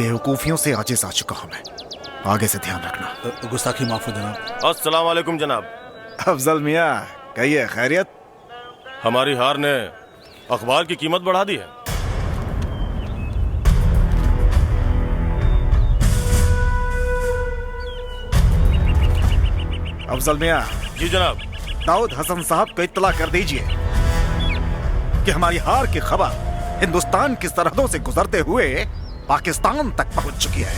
बेवकूफियों से आजिज आ चुका हूं मैं। आगे से ध्यान रखना। गुस्ताखी माफ हो जनाब। अस्सलाम वालेकुम जनाब। अफजल मियाँ, कहिए खैरियत? हमारी हार ने अखबार की कीमत बढ़ा दी है। अफजल मियाँ। जी जनाब। दाऊद हसन साहब को इत्तला कर दीजिए कि हमारी हार की खबर हिंदुस्तान की सरहदों से गुजरते हुए पाकिस्तान तक पहुंच चुकी है।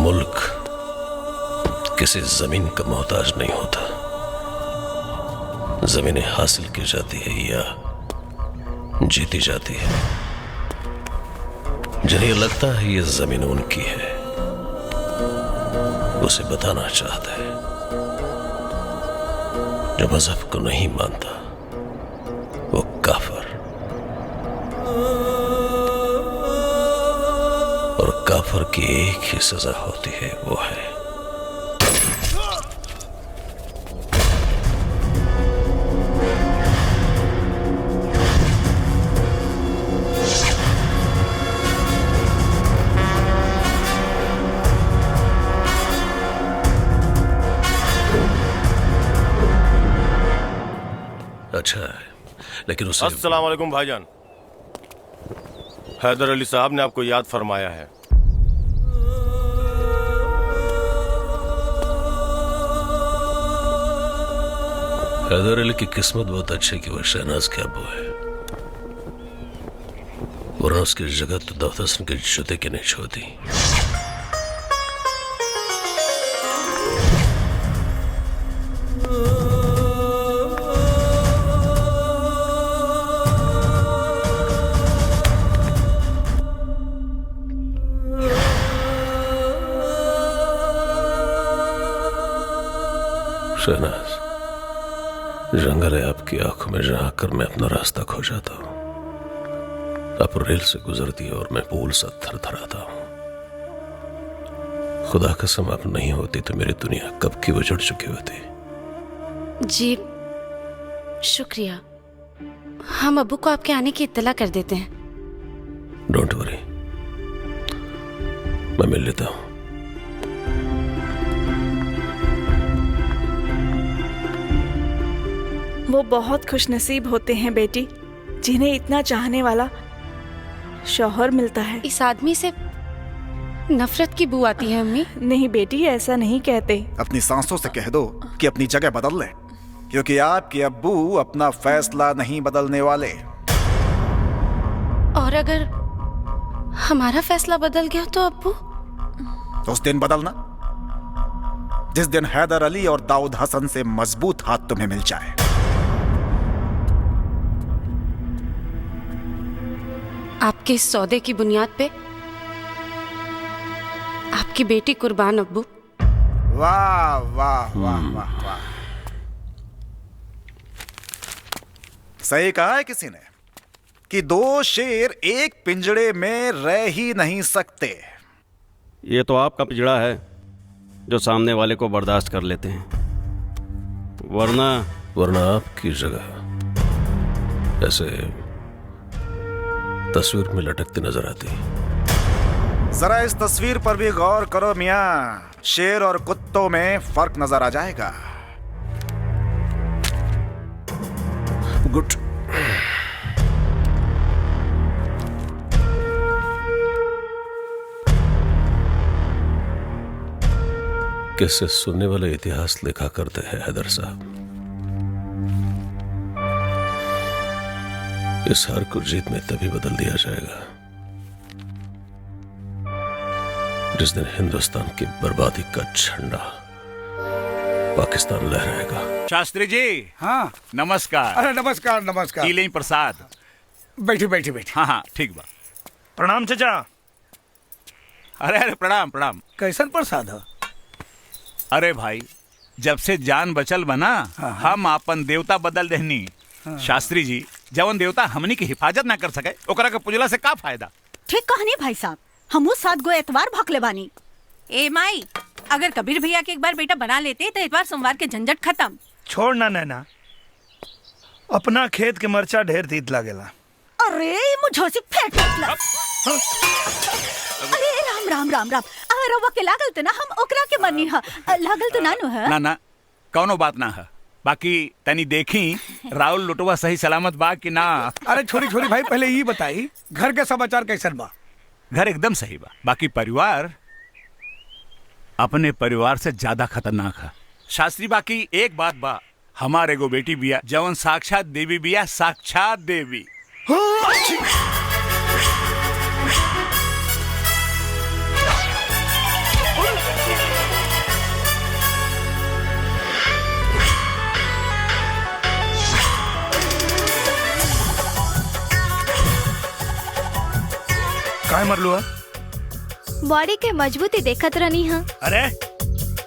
मुल्क किसी जमीन का मोहताज नहीं होता। जमीनें हासिल की जाती है या जीती जाती है। जिन्हें लगता है ये जमीन उनकी है, उसे बताना चाहता है। जो मजहब को नहीं मानता वो काफिर, और काफिर की एक ही सजा होती है, वो है अच्छा है, लेकिन उसे अस्सलाम वालेकुम भाईजान। हैदर अली साहब ने आपको याद फरमाया है। हैदर अली की किस्मत बहुत अच्छी कि वह शहनाज के अब्बू है, वरना उसकी जगह तो दाऊद हसन के जूते की नहीं छोड़ती। शहनाज, जंगल है आपकी आंखों में, जहां कर मैं अपना रास्ता खो जाता हूं। आप रेल से गुजरती है और मैं पुल सा थरथराता हूं। खुदा कसम आप नहीं होती तो मेरी दुनिया कब की उजड़ चुकी होती। जी शुक्रिया, हम अब्बू को आपके आने की इत्तला कर देते हैं। डोंट वरी, मैं मिल लेता हूं। वो बहुत खुशनसीब होते हैं बेटी, जिन्हें इतना चाहने वाला शौहर मिलता है। इस आदमी से नफरत की बू आती है अम्मी। नहीं बेटी, ऐसा नहीं कहते। अपनी सांसों से कह दो कि अपनी जगह बदल लें, क्योंकि आपके अब्बू अपना फैसला नहीं बदलने वाले। और अगर हमारा फैसला बदल गया तो अब्बू? तो उस दिन बदलना जिस दिन हैदर अली और दाऊद हसन से मजबूत हाथ तुम्हें मिल जाए। आपके इस सौदे की बुनियाद पे आपकी बेटी कुर्बान अब्बू। वाह वाह वाह वाह वाह, सही कहा है किसी ने कि दो शेर एक पिंजड़े में रह ही नहीं सकते। ये तो आपका पिंजड़ा है जो सामने वाले को बर्दाश्त कर लेते हैं, वरना आपकी जगह ऐसे तस्वीर में लटकती नजर आती। जरा इस तस्वीर पर भी गौर करो मियां, शेर और कुत्तों में फर्क नजर आ जाएगा। गुड। किससे सुनने वाले इतिहास लिखा करते हैं हैदर साहब। इस हार को जीत में तभी बदल दिया जाएगा जिस दिन हिंदुस्तान की बर्बादी का झंडा पाकिस्तान लहराएगा। शास्त्री जी। हाँ नमस्कार। अरे नमस्कार नमस्कार। लें प्रसाद। बैठे बैठे बैठे। हाँ हाँ ठीक बा। प्रणाम चाचा। अरे अरे प्रणाम प्रणाम। कैसन प्रसाद है? अरे भाई, जब से जान बचल बना हम अपन देवता बदल देहनी। शास्त्री जी, जवन देवता हमनी की हिफाजत ना कर सके ओकरा के पूजला से का फायदा। ठीक कहानी भाई साहब, हमू 7 गो एतवार भखले बानी। ए माई, अगर कबीर भैया के एक बार बेटा बना लेते तो इतवार सोमवार के झंझट खत्म। छोड़ ना नैना, अपना खेत के मरचा ढेर तीत लागेला। अरे मुझे से फेंक ला। अरे राम राम राम राम। रवा के लागल तो ना हम ओकरा के मनी ह, लागल तो नानु है। ना ना कौनो बात ना है। बाकी तनी देखी राहुल लुटवा सही सलामत बा कि ना। अरे छोरी छोरी भाई, पहले ये बताई घर के समाचार कैसन बा? घर एकदम सही बा। बाकी परिवार अपने परिवार से ज्यादा खतरनाक है शास्त्री। बाकी एक बात बा, हमारे एगो बेटी बिया जवन साक्षात देवी बिया, साक्षात देवी। काहे मरलू है? बॉडी के मजबूती देखत रहनी है। अरे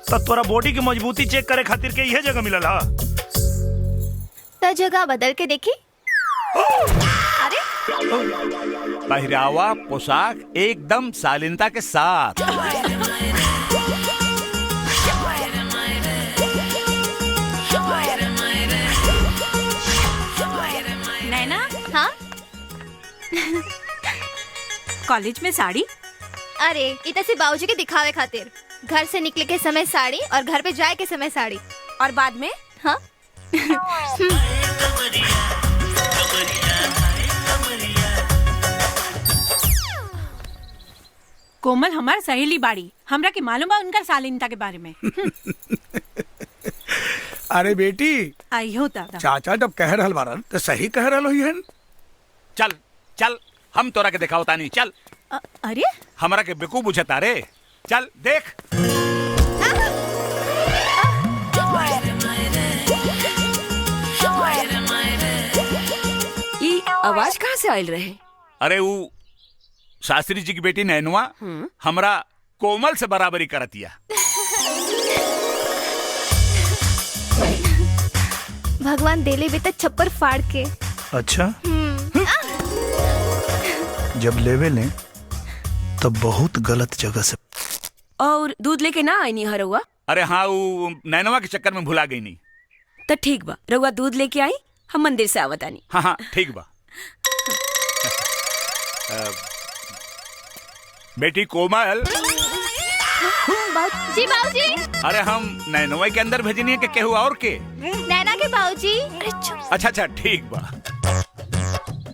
तो तोरा बॉडी की मजबूती चेक करे खातिर के यह जगह मिलल हा? तो जगह बदल के देखी। अरे पहरावा पोशाक एकदम शालीनता के साथ। नैना, हाँ कॉलेज में साड़ी? अरे इतना से बाबूजी के दिखावे खातिर। घर से निकले के समय साड़ी और घर पे जाए के समय साड़ी, और बाद में? हाँ कोमल हमार सहेली बाड़ी, हमरा के मालूम बा उनका शालीनता के बारे में। अरे बेटी, आइयो दादा। चाचा जब कह रहल बारन तो सही कह रहल होइहन। चल चल हम तोरा के दिखाओ तानी। चल। अरे हमरा के बेकूफ बुझता रे। चल देख। ये आवाज कहाँ से आयल रहे? अरे वो शास्त्री जी की बेटी नैनुआ हमरा कोमल से बराबरी करतिया। भगवान देले भी तो छप्पर फाड़ के। अच्छा, जब लेवे ले तब बहुत गलत जगह से। और दूध लेके ना आई नहीं हरुआ? अरे हाँ, वो नैनवा के चक्कर में भुला गई नहीं। तो ठीक बा, रउआ दूध लेके आई, हम मंदिर से आवतानी। हाँ हाँ ठीक बा। बेटी कोमल। जी बाबूजी। अरे हम नैनवा के अंदर भेजनी है कि केहू और के? नैना के बाबूजी। अच्छा अच्छा ठीक बा।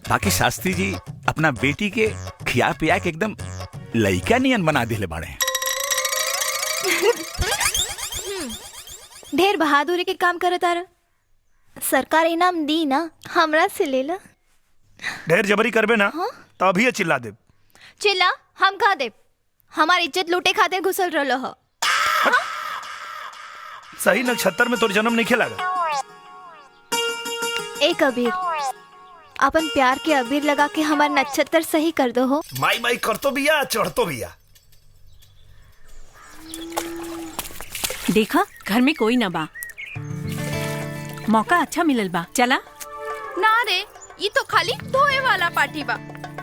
बाकी शास्त्री जी अपना बेटी के खिया पिया के एकदम लइका नियन बना दिले बाड़े। ढेर बहादुरी के काम करे तारा। सरकार इनाम दी ना, हमरा से ले ला। ढेर जबरी करबे ना तो अभी चिल्ला दे। चिल्ला हम कहा दे? हमारी इज्जत लूटे खातिर घुसल रहलो हो। सही नक्षत्र में तोर जन्म नहीं खेला। एक अबीर, अपन प्यार के अबीर लगा के हमार नक्षत्र सही कर दो हो। माई माई कर तो बिया, चढ़ तो बिया। देखा घर में कोई ना बा, मौका अच्छा मिलल बा। चला ना रे, ये तो खाली धोए वाला पार्टी बा,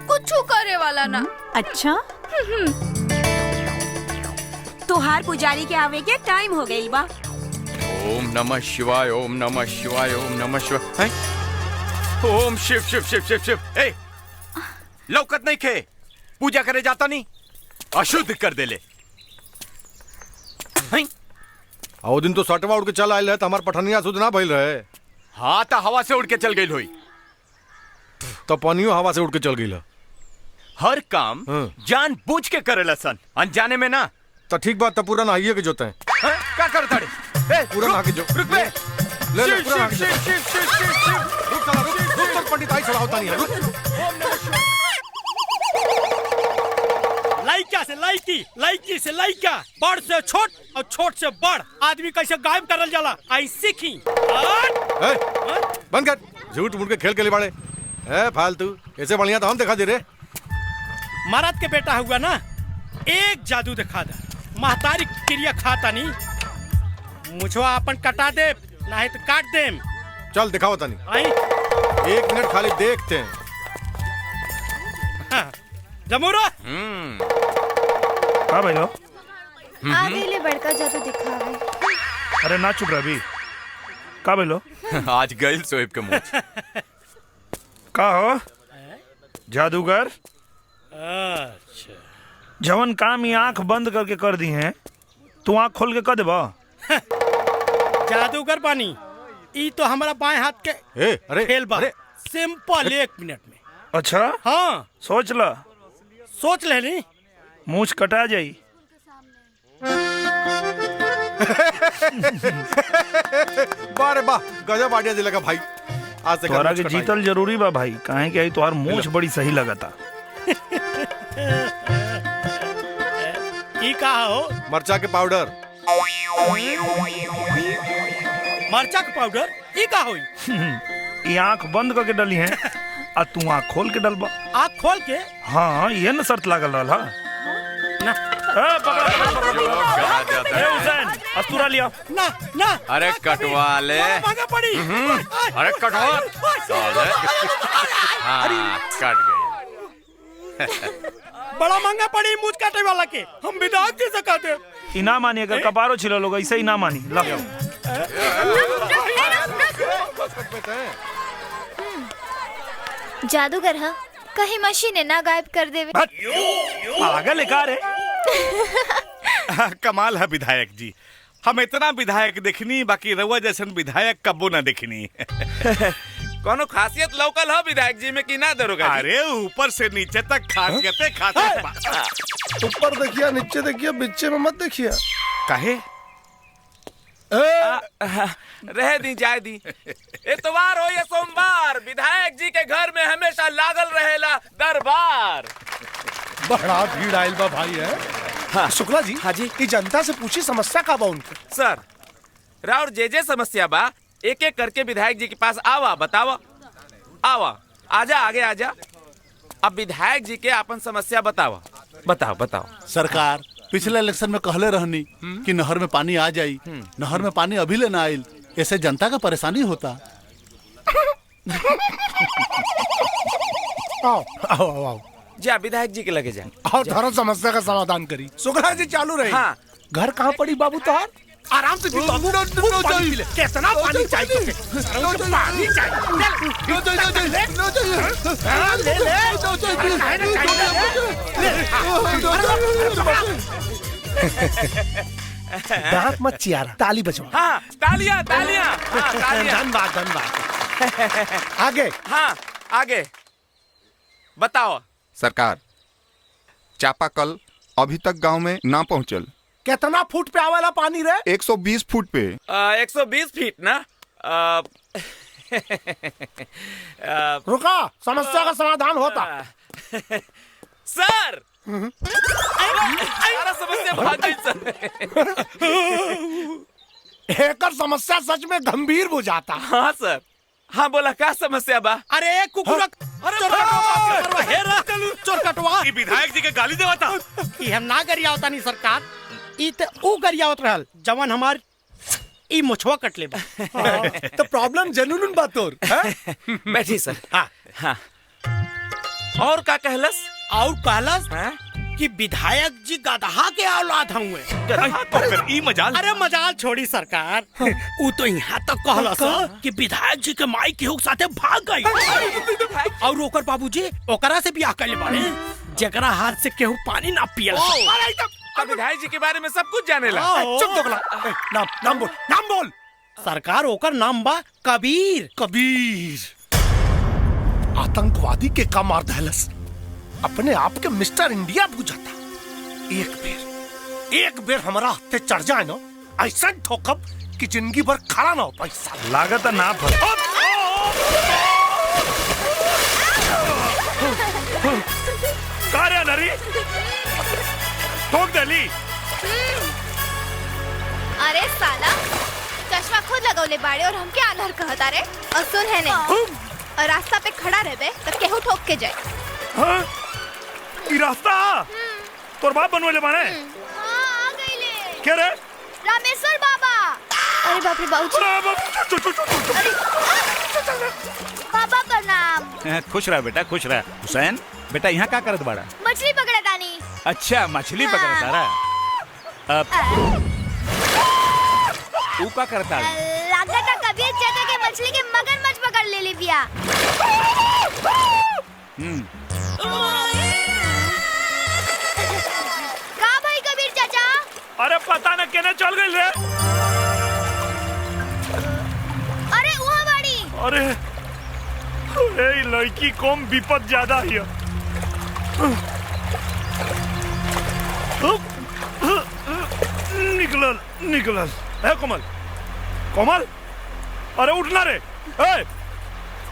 कुछ करे वाला ना। अच्छा तोहार पुजारी के आवे के टाइम हो गई बा। ओम नमः शिवाय, ओम नमः शिवाय, ओम नमः शिवाय। ओम शिव शिव शिव शिव शिव। ए, लौकत नहीं खे, पूजा करे जाता नहीं, अशुद्ध कर दे ले। आओ दिन तो सटवा उड़ के चल आयल है, तो हमार पठनिया शुद्ध ना भइल रहे। हाँ तो हवा से उड़ के चल गई होई। तो पनियो हवा से उड़ के चल गई। हर काम जान बूझ के करेला सन, अनजाने में ना। तो ठीक बात, तो पूरा नहाइए के जोते हैं। क्या करता रे? पूरा नहा के जो। रुक बे। ले ले पूरा नहा के जो। रुक चला, रुक तो पंडित आई चढ़ाओ तानी है। रुक। लाइका से लाइकी, लाइकी से लाइका, बड़ से छोट और छोट से बड़ आदमी कैसे गायब करल जाला, आई सीखी। बंद कर, झूठ मूठ के खेल के लिए बाड़े। फालतू, ऐसे बढ़िया तो हम दिखा दे रे। महाराज के बेटा हुआ ना, एक जादू दिखा दे, महतारी क्रिया खाता नहीं, मुझवा अपन कटा दे, नहीं तो काट दे। चल दिखाओ तानी। आई 1 मिनट खाली देखते हैं। हाँ, जमूरा का भाई लो आ गई ले बड़का जादू दिखावे। अरे ना चुप रही का भाई लो आज गइल सोएब के मुंह का हो जादूगर अच्छा जवन काम ये आंख बंद करके कर दी हैं तू आंख खोल के कर देबा। जादूगर पानी ई तो हमारा बाएं हाथ के अरे खेल बा सिंपल 1 मिनट में। अच्छा हाँ सोच ला सोच ले ली मूछ कटा जाई। बारे वाह गजब आइडिया दिलेगा भाई। आज से तोहरा के जीतल जरूरी बा भाई काहे कि आई तोहार मूछ बड़ी सही लगता। ई कहा हो मरचा के पाउडर। मरचा का पाउडर ई का होई? ये आंख बंद करके डली है आ तू आंख खोल के डलबा। आंख खोल के? हाँ ये न शर्त लागल रहल हा। ना हुसैन अस्तूरा लिया ना ना। अरे कटवा ले महंगा पड़ी। अरे कटवा साले हाँ कट गई। बड़ा महंगा पड़ी मूछ काटे वाला के हम विधायक जी से कहते इना मानी अगर कपारो छिलो लोग ऐसे ही ना मानी ला जादूगर हा कहीं मशीन ना गायब कर देवे। पागल है का रे? कमाल है विधायक जी हम इतना विधायक देखनी बाकी रउआ जैसन विधायक कबो ना देखनी। कोनो खासियत लौकल हो विधायक जी में कि ना दरोगा जी? अरे ऊपर से नीचे तक खासियत ऊपर देखिए नीचे देखिए बीचे में मत देखिए। काहे रह दी जाए दी इतवार हो या सोमवार विधायक जी के घर में हमेशा लागल रहेला दरबार। बड़ा भीड़ आयल बा भाई है। हाँ। शुक्ला जी हाँ जी की जनता से पूछी समस्या का बा उनके। सर राउर जे समस्या बा एक एक करके विधायक जी के पास आवा बतावा आवा आजा आगे आजा। अब विधायक जी के अपन समस्या बतावा बताओ बताओ। सरकार पिछले इलेक्शन में कहले रहनी कि नहर में पानी आ जाई नहर में पानी अभी ले ना आइल ऐसे जनता का परेशानी होता। आओ आओ आओ आओ जा विधायक जी के लगे जाए और धर्म समस्या का समाधान करी। शुक्ला जी चालू रही। हाँ। घर कहाँ पड़ी बाबू तार? आराम से पी बाबू। पानी पी ले। कितना पानी चाहिए तुझे? पानी दांत मत चियारा ताली बजवा। हाँ तालियां तालियां हाँ, तालियां। धन्यवाद धन्यवाद। आगे हाँ आगे बताओ। सरकार चापाकल अभी तक गांव में ना पहुंचल। कितना फुट पे आवाला पानी रे? 120 फुट पे। 120 फीट ना। रुका समस्या का समाधान होता। सर सारा समस्या भाग गई सर। एकर समस्या सच में गंभीर हो जाता। हाँ सर हाँ बोला क्या समस्या बा? अरे कुकुरा चोर कटवा विधायक जी के गाली देवा था। हम ना गरिया होता नहीं सरकार ई ते ऊ गरियावत रहल जवन हमार ई मुछवा कटले बा। तो प्रॉब्लम जनून बात और बैठी सर। हाँ हाँ और का कहलस? और कहलस कि विधायक जी गधा के औलाद हुए। ई मजाल। अरे मजाल छोड़ी सरकार ऊ तो यहाँ तक कहलस कि विधायक जी के माई के साथे भाग गई और ओकर बाबूजी ओकरा से बियाह कर ले बारे जकरा हाथ से केहू पानी ना पियल। तो विधायक जी के बारे में सब कुछ जाने ला। चुप दोगला। नाम नाम बोल नाम बोल। सरकार ओकर नाम बा कबीर। कबीर आतंकवादी के का मार दहलस अपने आप के मिस्टर इंडिया बुझाता। एक बेर हमारा हत्थे चढ़ जाए ना ऐसा ठोकब कि जिंदगी भर खड़ा ना हो पैसा लागत ना फल। कार्य नरी ठोक दली। अरे साला चश्मा खुद लगौले बाड़े और हमके आंधर कहता रे। और सुन है नहीं और रास्ता पे खड़ा रहबे तो केहू ठोक के जाए। हाँ? ई रास्ता तोर बाप बनवले बाने। हाँ आ गईले। क्या रे? रामेश्वर बाबा। अरे बाप रे बाबूजी। बाबा प्रणाम। खुश रह बेटा खुश रह। हुसैन बेटा यहाँ क्या करत बाड़ा? मछली पकड़ा तानी। अच्छा मछली पकड़ता रहा। अब तू का करता है? लगा था कबीर चाचा के मछली के मगरमच्छ पकड़ ले ली बिया। का भाई कबीर चाचा? अरे पता न केने चल गई रे। अरे वहाँ बाड़ी। अरे ए लड़की कम विपद ज्यादा है। निकलल निकलल है कोमल। कोमल अरे उठना रे। ए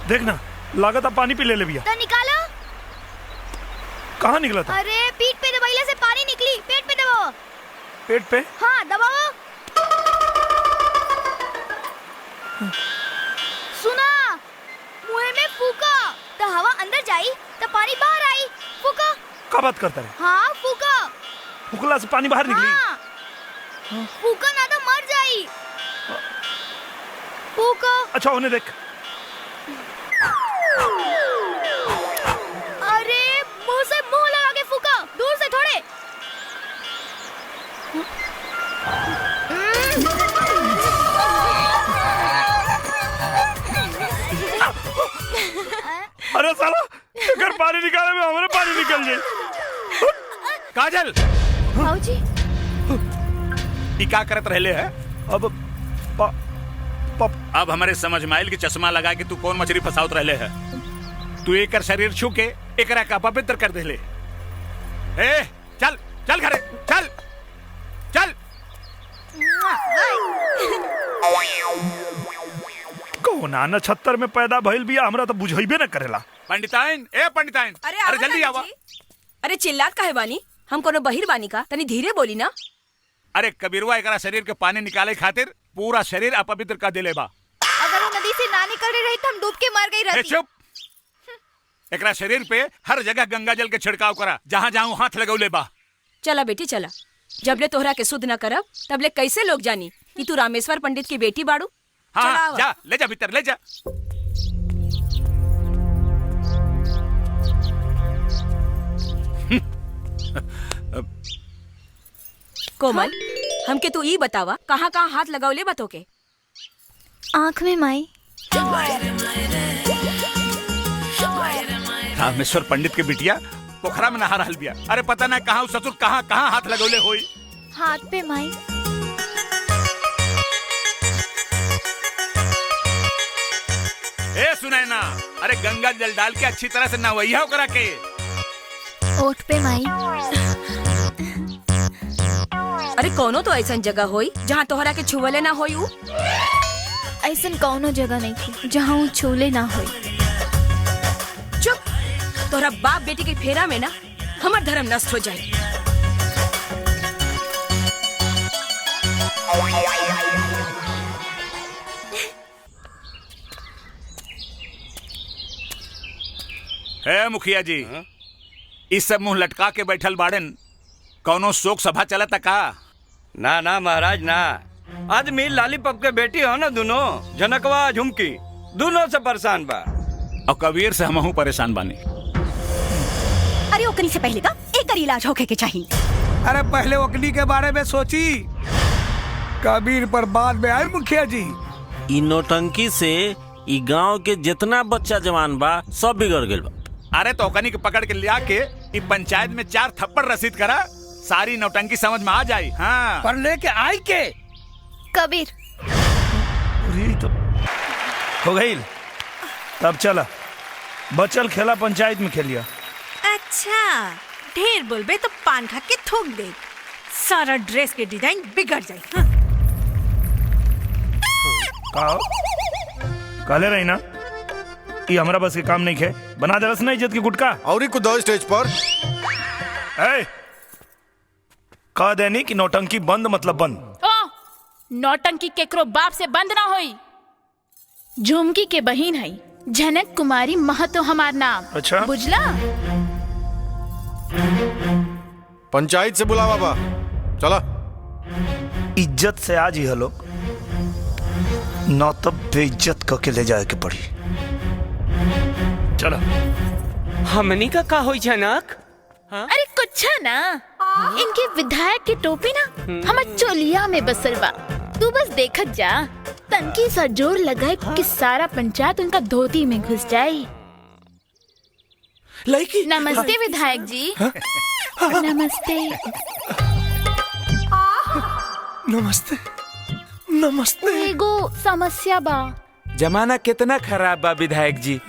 देखना लागत है पानी पी ले भैया। तो निकालो। कहाँ निकला था? अरे पीठ पे दबाइले से पानी निकली। पेट पे दबाओ। पेट पे? हाँ दबाओ। सुना मुंह में फूका तो हवा अंदर जाई तो पानी बाहर आई। फूका। क्या बात करता है? हाँ फूका। फूकला से पानी बाहर निकली? हाँ। फूका ना तो मर जाई। फूका। अच्छा उन्हें देख। अरे मुंह से मुंह लगा के फूका। दूर से थोड़े। अरे साला अगर पानी निकाले में हमारे पानी निकल जाए। काजल भाऊजी ये क्या करत रहले है? अब हमारे समझ में आइल कि चश्मा लगा के तू कौन मछली फसावत रहले है। तू एक शरीर छू के एकरा का पवित्र कर देले। ए चल चल घरे चल चल। कौन आना 76 में पैदा भइल बिया हमरा तो बुझाइबे न करेला। पंडिताइन ए पंडिताइन अरे जल्दी आवा। अरे चिल्लात काहे बानी? हम कोनो बहिर बानी का? तनी धीरे बोली ना। अरे कबीरवा एकरा शरीर के पानी निकाले खातिर पूरा शरीर अपवित्र कर देले बा। अगर वो नदी से ना निकल रही तो हम डूब के मर गई रहती। चुप। एकरा शरीर पे हर जगह गंगा जल के छिड़काव करा जहाँ जहाँ हाथ लगौले बा। चला बेटी चला। जबले तोहरा के शुद्ध न करब तबले कैसे लोग जानी कि तू रामेश्वर पंडित की बेटी बाड़ू। हाँ जा ले जा भीतर ले जा। कोमल हमके तू ई बतावा कहाँ कहाँ हाथ लगावले बतो के? आँख में माई। रामेश्वर पंडित के बिटिया पोखरा में नहा रहल बिया। अरे पता ना कहाँ ससुर कहाँ कहाँ हाथ लगौले होई। हाथ पे माई। ए सुनाई ना। अरे गंगा जल डाल के अच्छी तरह से नहवैया करा के। ओठ पे माई। अरे कोनो तो ऐसा जगह होई जहाँ तोहरा के छुवले ना होई। ऐसा कौनो जगह नहीं थी जहाँ वो छूले ना होई। चुप। तोहरा बाप बेटी के फेरा में ना हमार धर्म नष्ट हो जाए। है मुखिया जी इस सब मुंह लटका के बैठल बाड़न कौनो शोक सभा चलता का? ना ना महाराज ना। आदमी लालीपप के बेटी हो ना दोनों जनकवा झुमकी दोनों से परेशान बा। और कबीर से हमहू परेशान बानी। अरे ओकनी से पहले का एक इलाज होके के चाहिए। अरे पहले ओकनी के बारे में सोची कबीर पर बाद में आए मुखिया जी। इ नौटंकी से इ गांव के जितना बच्चा जवान बा सब बिगड़ गइल बा। अरे तो ओकनी के पकड़ के लिया के इ पंचायत में 4 थप्पड़ रसीद करा सारी नौटंकी समझ में आ जाई। हाँ पर लेके आई के कबीर तो हो गई। तब चला बचल खेला पंचायत में खेलिया। अच्छा ढेर बोलबे तो पान खा के थूक दे। सारा ड्रेस के डिजाइन बिगड़ जाए। हाँ? काले रही ना ये हमारा बस के काम नहीं खे। बना दे रस ना इज्जत की गुटका। और कुछ दो स्टेज पर कह देनी कि नौटंकी बंद मतलब बंद। ओ नौटंकी केकरो बाप से बंद ना होई। झुमकी के बहिन है जनक कुमारी महतो हमार नाम। अच्छा बुझला? पंचायत से बुला बाबा। चला इज्जत से आज ही लोग न तब बेइज्जत करके ले जाए के पड़ी। चलो हमनी का होई जनक? अरे कुछ ना, इनके विधायक की टोपी ना हमार चोलिया में बसल बा। तू बस देखत जा, तनकी सा जोर लगाए कि सारा पंचायत उनका धोती में घुस जाए। लड़की नमस्ते विधायक जी। नमस्ते। नमस्ते नमस्ते। एगो समस्या बा। जमाना कितना खराब बा विधायक जी,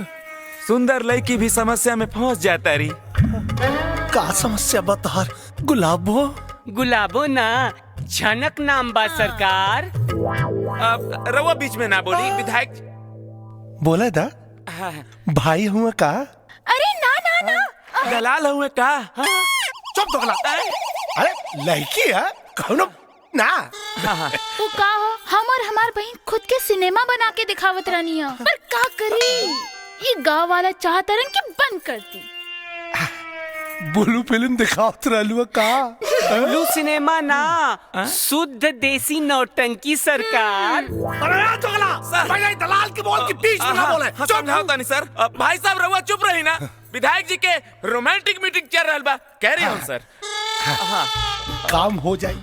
सुंदर लड़की भी समस्या में फंस जाता रही। का समस्या बता? गुलाबो गुलाबो ना, झनक नाम बा सरकार। अब रवा बीच में ना बोली विधायक। बोला था भाई हुआ का? अरे ना ना ना, दलाल हुए का? चुप दोगला। अरे लड़की है कौन ना? वो का हो, हम और हमार बहन खुद के सिनेमा बना के दिखावत रहनी है, पर का करी, ये गांव वाला चाहता रन कि बंद कर दी। ब्लू फिल्म दिखावत रहलू का? ब्लू सिनेमा ना, शुद्ध देसी नौटंकी सरकार। अरे दोगला, भाई दलाल की बोल के बीच में ना बोले। समझाता नहीं सर। भाई साहब रवा चुप रही ना, विधायक जी के रोमांटिक मीटिंग चल रहा बा, कह रही हूँ सर। काम हो जाए,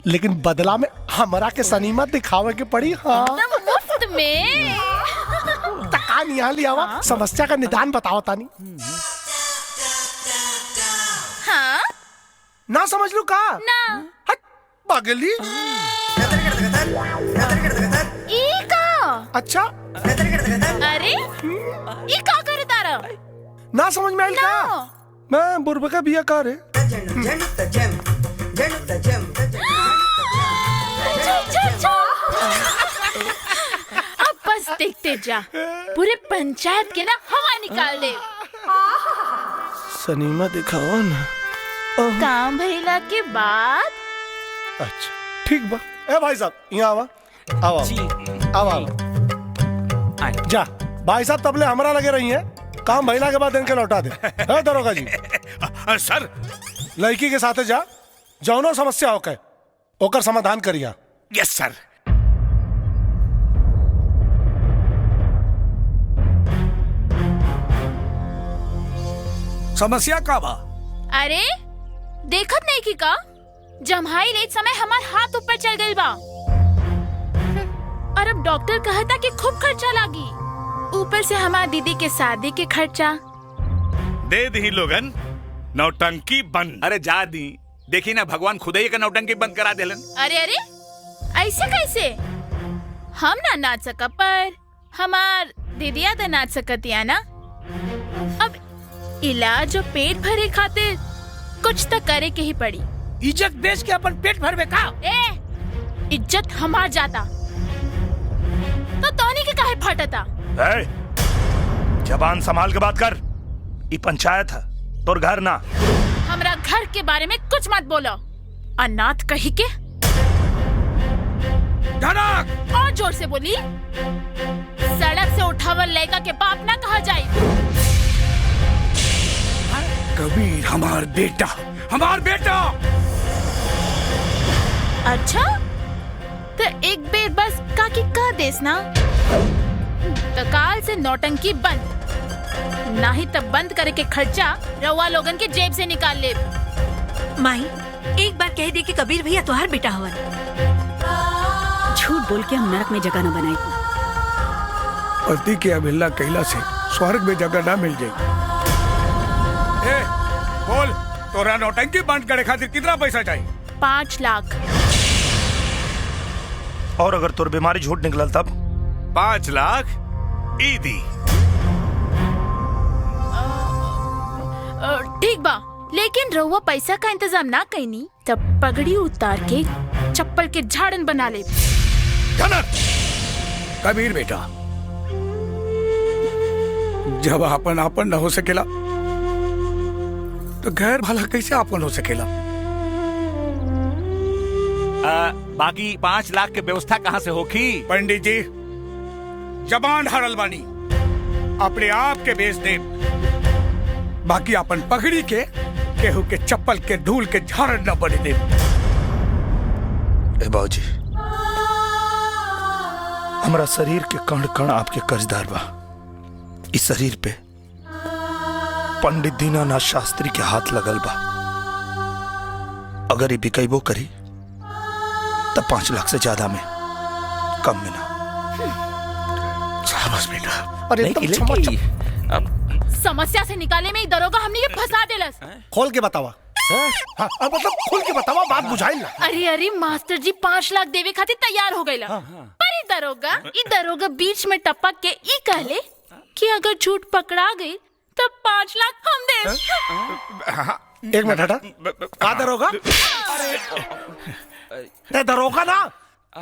लेकिन बदला में हमारा के सनीमा दिखावे के पड़ी। हाँ मुफ्त में तकान यहाँ लिया हुआ, समस्या का निदान बताओ तानी। हाँ ना समझ लू का? ना पागली। ई का? अच्छा अरे ई का करे तारा? ना समझ में आयल का? मैं बुरबा का बिया का रे। अब बस देखते जा, पूरे पंचायत के ना हवा निकाल दे। सनीमा दिखाओ ना। काम भइला के बाद। अच्छा ठीक बा। ए भाई साहब यहाँ आवा, आवा आवा आवा। जा भाई साहब तबले हमरा लगे रही है, काम भइला के बाद इनके लौटा दे। दरोगा जी सर, लड़की के साथे जा, जौनो समस्या होके ओकर समाधान करिया। यस सर। समस्या का बा? अरे देखत नहीं की का, जम्हाई लेत समय हमार हाथ ऊपर चल गई बा, और अब डॉक्टर कहता कि खूब खर्चा लागी, ऊपर से हमार दीदी के शादी के खर्चा। दे दी लोगन, नौटंकी बंद। अरे जा दी, देखी ना भगवान खुद ही का नौटंकी बंद करा देलन। अरे अरे ऐसे कैसे? हम ना नाच सका, पर हमार दीदिया तो नाच सकतिया ना। अब इलाज और पेट भरे खातिर कुछ तो करे के ही पड़ी। इज्जत बेच के अपन पेट भरवे का? ए, इज्जत हमार जाता तो तोनी के काहे फटता? जबान संभाल के बात कर, ये पंचायत है, तोर घर ना। हमरा घर के बारे में कुछ मत बोलो, अनाथ कही के। धनक और जोर से बोली, सड़क से उठावल लड़का के बाप ना कहा जाए। कबीर हमार बेटा, हमार बेटा। अच्छा तो एक बेर बस काकी कह देस ना, तो काल से नौटंकी बंद, ना ही तब बंद करे के खर्चा रउआ लोगन के जेब से निकाल ले। माई एक बार कह दे कि कबीर भैया तुहार बेटा हवन। झूठ बोल के हम नरक में जगह न बनाई। पति के अवहेलना कैला से स्वर्ग में जगह ना मिल जाए। बोल, तोरा नौटंकी बंद करे खातिर कितना पैसा चाहिए? 5 लाख। और अगर तोर बीमारी झूठ निकलल तब? 5 लाख ईदी। ठीक बा, लेकिन रउआ पैसा का इंतजाम ना कईनी तब पगड़ी उतार के चप्पल के झाड़न बना ले। कबीर बेटा, जब आपन आपन न हो सकेला तो गैर भला कैसे आपन हो सकेला? बाकी 5 लाख के व्यवस्था कहाँ से होगी? पंडित जी, जबान हारल बानी, अपने आप के बेच दे, बाकी अपन पगड़ी के केहू के चप्पल के धूल के झाड़न न बने दे। ए बाबूजी, हमारा शरीर के कण कण आपके कर्जदार बा। इस शरीर पे पंडित दीनानाथ शास्त्री के हाथ लगल बा। अगर ये बिकैबो करी तब 5 लाख से ज्यादा में कम में ना। शाबाश बेटा। अरे समस्या से निकाले में ही दरोगा हमने ये फंसा देलस। खोल के बतावा सर। हाँ मतलब खोल के बतावा, बात बुझाई ना। अरे मास्टर जी 5 लाख देवे खातिर तैयार हो गए। पर ई दरोगा बीच में टपक के ई कहले कि अगर झूठ पकड़ा गई तब 5 लाख हम दे। एक मिनट हटा। का दरोगा? अरे दरोगा ना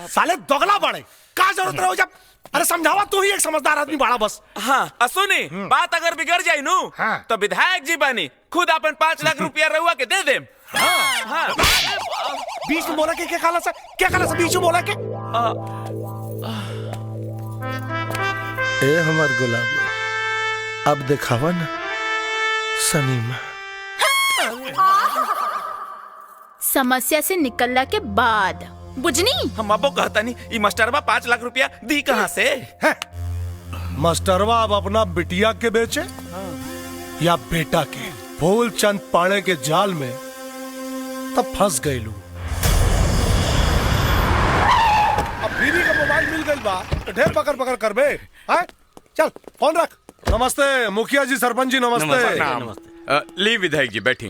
साले दोगला बड़े। का जरूरत रहो जब? अरे समझावा, तू ही एक समझदार आदमी बड़ा बस। हाँ सुनी, बात अगर बिगड़ जाये नू तो विधायक जी बनी खुद अपन 5 लाख रुपया रहुआ के दे दे। बीच में बोला के क्या खाला सा बीच में बोला के? ए हमार गुलाब, अब दिखावा ना सनीमा। समस्या से निकलने के बाद बुझनी हम अबो कहता नहीं ई मास्टरवा 5 लाख रुपया दी कहाँ से? मास्टरवा अब अपना बिटिया के बेचे या बेटा के फूलचंद पाणे के जाल में तब फंस गए लोग। अब बीवी का मोबाइल मिल गई बा तो ढेर पकड़ करबे। हैं? चल फोन रख। नमस्ते मुखिया जी, सरपंच जी नमस्ते। ली विधायक जी बैठी।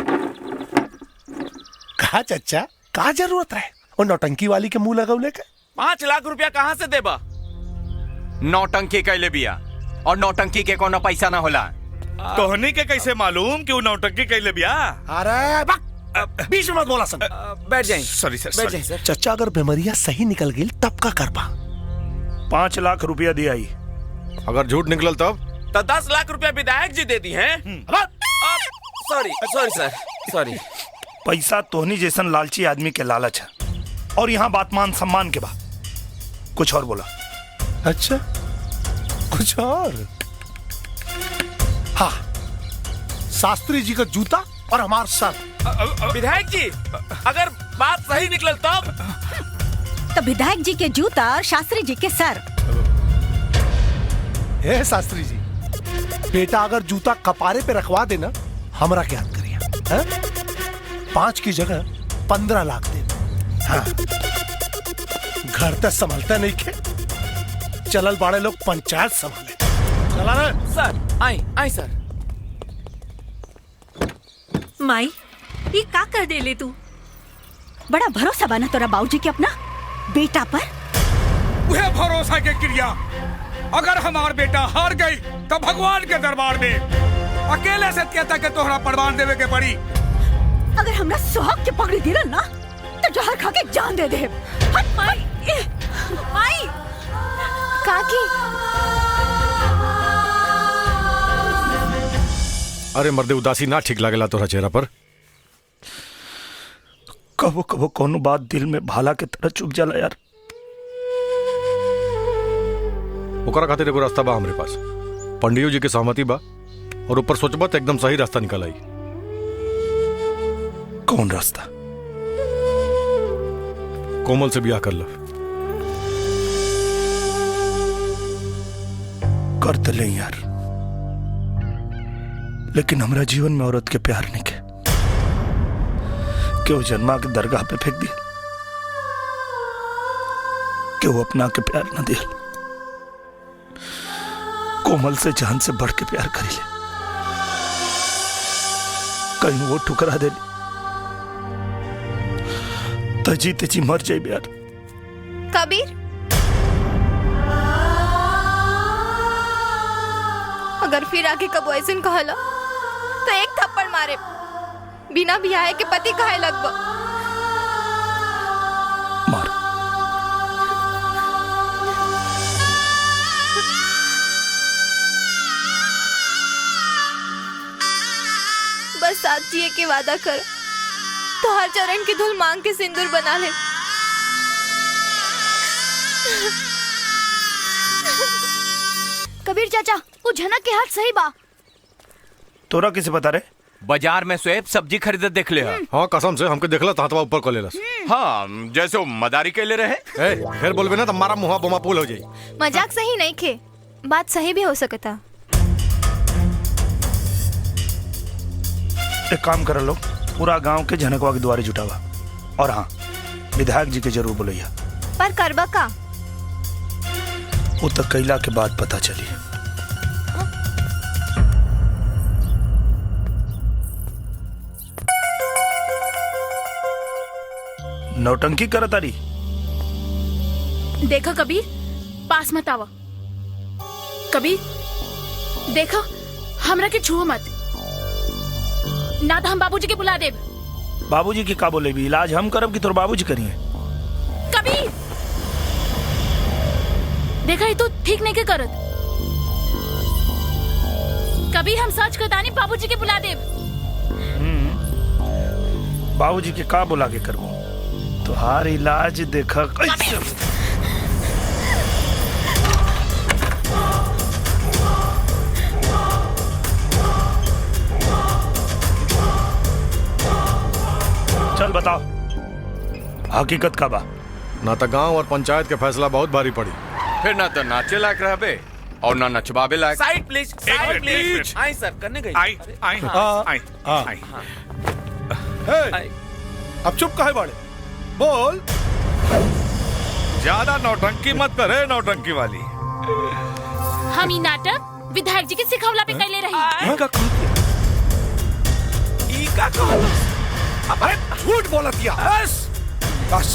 कहा चच्चा, का जरूरत है और नौटंकी वाली के मुंह लगौले के? 5 लाख रुपया कहाँ से देबा? नौटंकी कैले बिया और नौटंकी के कोनो पैसा ना होला। तोहनी के कैसे मालूम कि वो नौटंकी कैले बिया? अरे बीच में मत बोला सन। बैठ जाइए। सॉरी सर, बैठ जाइए सर। चच्चा अगर बीमारियां सही निकल गई तब का करबा? 5 लाख रुपया दिया ही। अगर झूठ निकलल तब? तो 10 लाख रुपया विधायक जी दे दी हैं। Sorry sorry. पैसा तोहनी जैसन लालची आदमी के लालच है और यहाँ बात मान सम्मान के बाद कुछ और बोला। अच्छा कुछ और? हाँ, शास्त्री जी का जूता और हमार सर। विधायक जी अगर बात सही निकलल तब? तो विधायक जी के जूता और शास्त्री जी के सर। हे शास्त्री जी, बेटा अगर जूता कपारे पे रखवा देना हमरा क्या याद करिए? 5 की जगह 15 लाख दे। हाँ। घर तक संभलता नहीं के चलल बाड़े लोग पंचायत संभाले। चला रे सर। आई सर। माई ये का कर दे ले तू? बड़ा भरोसा बना तोरा बाबूजी के अपना बेटा पर। वह भरोसा के क्रिया अगर हमार बेटा हार गई तो भगवान के दरबार में अकेले से कहता के तोहरा परवान देवे के पड़ी। अगर हमरा सुहाग के पकड़ी दिलन ना तो जहर खा के जान दे दे। हट माई। माई काकी। अरे मर्दे, उदासी ना ठीक लागेला तोरा चेहरा पर। कबो कबो कोनो बात दिल में भाला के तरह चुभ जाला यार। ओकरा खातिर एगो रास्ता बा हमरे पास। पंडियो जी के सहमति बा और ऊपर सोचबा तो एकदम सही रास्ता निकल आई। कौन रास्ता? कोमल से ब्याह कर लो। कर तो ले यार, लेकिन हमरा जीवन में औरत के प्यार नहीं के क्यों जन्मा के दरगाह पे फेंक दिया, क्यों अपना के प्यार न दिया। कोमल से जान से बढ़ के प्यार करी ले, कहीं वो ठुकरा दे तो जीते जी मर जाए यार। कबीर, अगर फिर आगे कबो ऐसे कहला तो एक थप्पड़ मारे, बिना बियाहे के पति कहे लगबो। मार। बस साथ जिए के वादा कर, तो हर चरण की धूल मांग के सिंदूर बना ले। कबीर चाचा, वो झनक के हाथ सही बा। तोरा किसे बता रहे? बाजार में स्वेप सब्जी खरीदे देख ले। हाँ कसम से हमके देखला तो हाथवा ऊपर कर लेलस। हाँ जैसे मदारी के ले रहे। फिर बोलबे ना तो हमारा मुंह बोमा पुल हो जाई। मजाक सही नहीं खे, बात सही भी हो सकता। एक काम कर लो, पूरा गांव के झनकवा के द्वारे जुटावा और हाँ, विधायक जी के जरूर बुलैया। पर करबा का? वो तक कैला के बाद पता चली। नौटंकी करत तारी। देखो कबीर, पास मत आवा। कबीर देखो, हमरा के छुओ मत, ना तो हम बाबूजी के बुला देब। बाबूजी की का बोले भी? इलाज हम करब कि तोर बाबूजी करिए? कबीर देखा, ये तो ठीक नहीं के करत। कबीर हम सच कहतानी, बाबूजी के बुला देब। बाबूजी के का बुला के करबो? तुहार इलाज देखा कैसे। चल बताओ, हकीकत का बा? ना तो गांव और पंचायत के फैसला बहुत भारी पड़ी। फिर ना तो नाचे लायक रहबे और ना नचवाबे लायक। Side please, side please. आई सर, करने गई। आई आई आई आई। अब चुप काहे बाड़े? बोल। ज्यादा नौटंकी मत करे, नौटंकी वाली। हम ई नाटक विधायक जी के सिखवला पे कैले रही। अरे झूठ बोला दिया। बस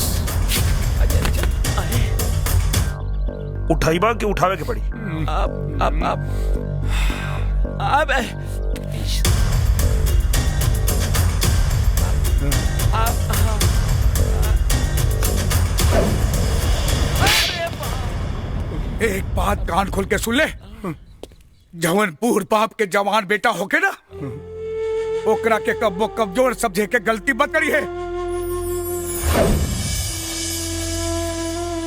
उठाइबा कि उठावे के पड़ी? अब एक बात कान खोल के सुन ले, जवन बूढ़ बाप के जवान बेटा होके ना, ओकरा के कब्बो कमजोर समझे के गलती मत करी है।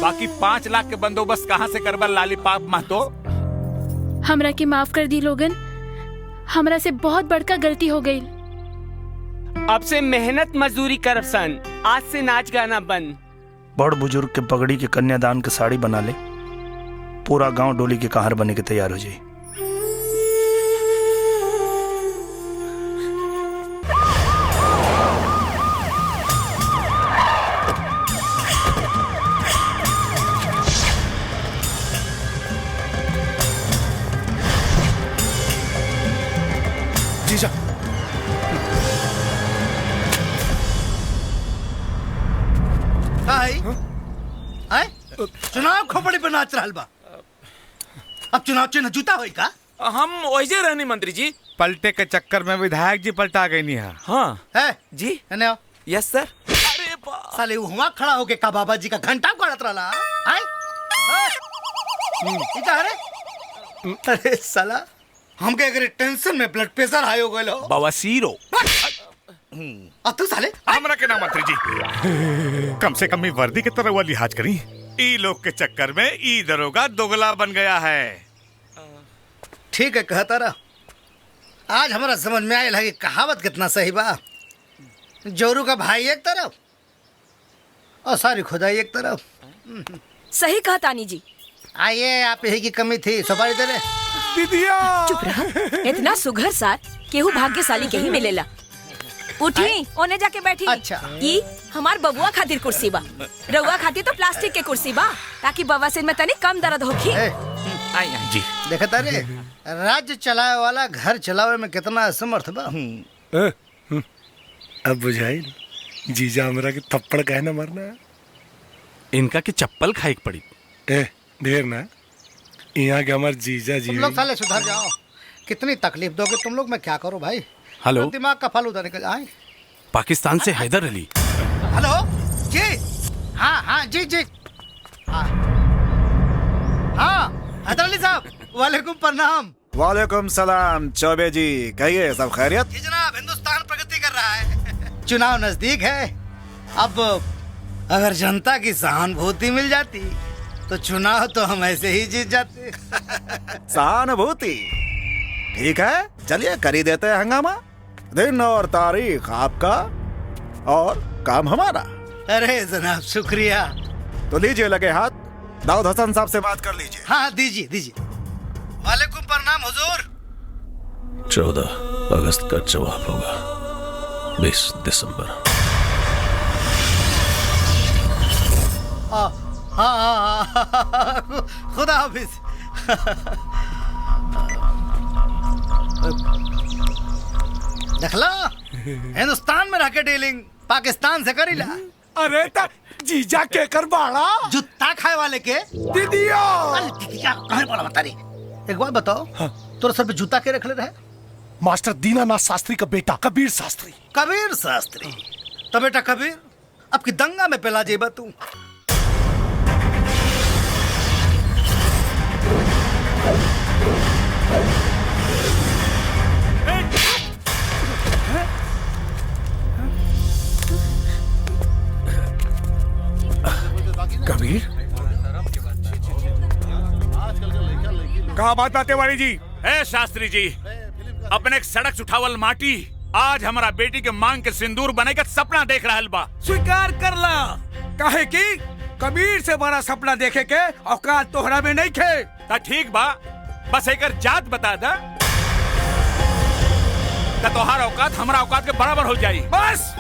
बाकी 5 लाख के बंदोबस्त कहाँ से करबा लाली पाप महतो? हमरा के माफ कर दी लोगन, हमरा से बहुत बड़का गलती हो गई। अब से मेहनत मजदूरी करब सन, आज से नाच गाना बंद। बड़ बुजुर्ग के पगड़ी के कन्यादान के साड़ी बना ले, पूरा गांव डोली के कहार बने के तैयार हो जाए। जीजा चुनाव खोपड़ी पे नाच रहा बा। अब चुनाव चिन्ह जूता होई का? हम वैसे रहनी मंत्री जी। पलटे के चक्कर में विधायक जी पलटा गई नहीं है। हाँ है जी। है यस सर। साले हुआ खड़ा होके का बाबा जी का घंटा गाड़त रहा। अरे साला हमके अगर टेंशन में ब्लड प्रेशर हाई हो गए बवासीरो। तू साले हमरा के नाम मंत्री जी, कम से कम वर्दी के तरह वो लिहाज करी। ई लोग के चक्कर में ई दरोगा दोगला बन गया है। ठीक है कहता रहा। आज हमारा समझ में आया कि कहावत कितना सही बा। जोरू का भाई एक तरफ और सारी खुदाई एक तरफ। सही कहा तानी जी। आइए, आप यही की कमी थी, सुपारी दे रहे। दीदिया चुप रहा। इतना सुघर सार केहू भाग्यशाली के ही मिलेला। उठी, ओने जाके बैठी। अच्छा। ई हमार बबुआ खातिर कुर्सी बा, रउआ खातिर तो प्लास्टिक के कुर्सी बा, ताकि बवासीर में तनी कम दर्द होखी। जी देखा तारे, राज्य चलाए वाला घर चलावे में कितना असमर्थ बा। अब बुझाई जीजा हमरा के थप्पड़ काहे ना मारना? इनका के चप्पल खाई पड़ी। ढेर ना, यहाँ के हमारे जीजा जी। तुम लोग साले सुधर जाओ। कितनी तकलीफ दोगे तुम लोग, मैं क्या करूं भाई? हेलो, दिमाग का फालूदा निकल आए। पाकिस्तान से हैदर अली। हेलो जी। हाँ हाँ जी जी। हाँ हैदर अली साहब, वालेकुम प्रणाम। वालेकुम सलाम चौबे जी, कहिए सब खैरियत? जी जनाब, हिंदुस्तान प्रगति कर रहा है। चुनाव नजदीक है। अब अगर जनता की सहानुभूति मिल जाती तो चुनाव तो हम ऐसे ही जीत जाते। सहानुभूति ठीक है, चलिए कर ही देते हैं हंगामा। दिन और तारीख आपका और काम हमारा। अरे जनाब शुक्रिया। तो लीजिए लगे हाथ, दाऊद हसन साहब से बात कर लीजिए। हाँ दीजिए दीजिए। वालेकुम प्रणाम हुजूर। 14 अगस्त का जवाब होगा, 20 दिसंबर। खुदा हाफिज। देखला हिंदुस्तान में रह के डीलिंग पाकिस्तान से करीला। अरे ता जीजा के कर बाड़ा जुत्ता खाए वाले के दीदिया। दीदिया कहाँ बाड़ा बता रही। एक बात बताओ, तोरा सर पे जूता के रख ले रहे? मास्टर दीनानाथ शास्त्री का बेटा कबीर शास्त्री। कबीर शास्त्री तो बेटा कबीर, अब की दंगा में पेला जेबा तू। कबीर कहा बात बात तिवारी जी? ए शास्त्री जी, अपने सड़क सुठावल माटी आज हमारा बेटी के मांग के सिंदूर बने का सपना देख रहा बा। स्वीकार कर ला, काहे की कबीर से बड़ा सपना देखे के औकात तोहरा में नहीं खे। ता ठीक बा, बस एक जात बता दा ता तोहार औकात हमारा औकात के बराबर हो जाई। बस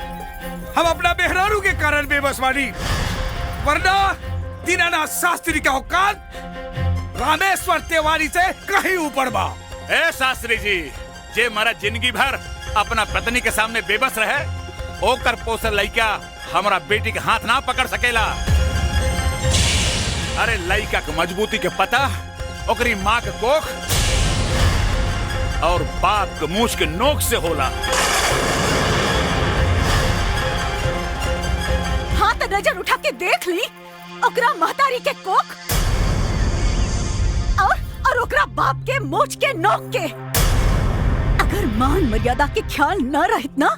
हम अपना बेहरारू के कारण बेबस बानी, वरना दीनानाथ शास्त्री का औकात रामेश्वर तिवारी से कहीं ऊपर बा। ए शास्त्री जी, जे मारा जिंदगी भर अपना पत्नी के सामने बेबस रहे, ओकर पोसल लइका हमारा बेटी के हाथ ना पकड़ सकेला। अरे लइका के मजबूती के पता ओकरी माँ के कोख और बाप के मूछ के नोक से होला। हाँ तो नजर उठा के देख ली ओकरा महतारी के कोख और ओकरा बाप के मूछ के नोक के। अगर मान मर्यादा के ख्याल न रहित ना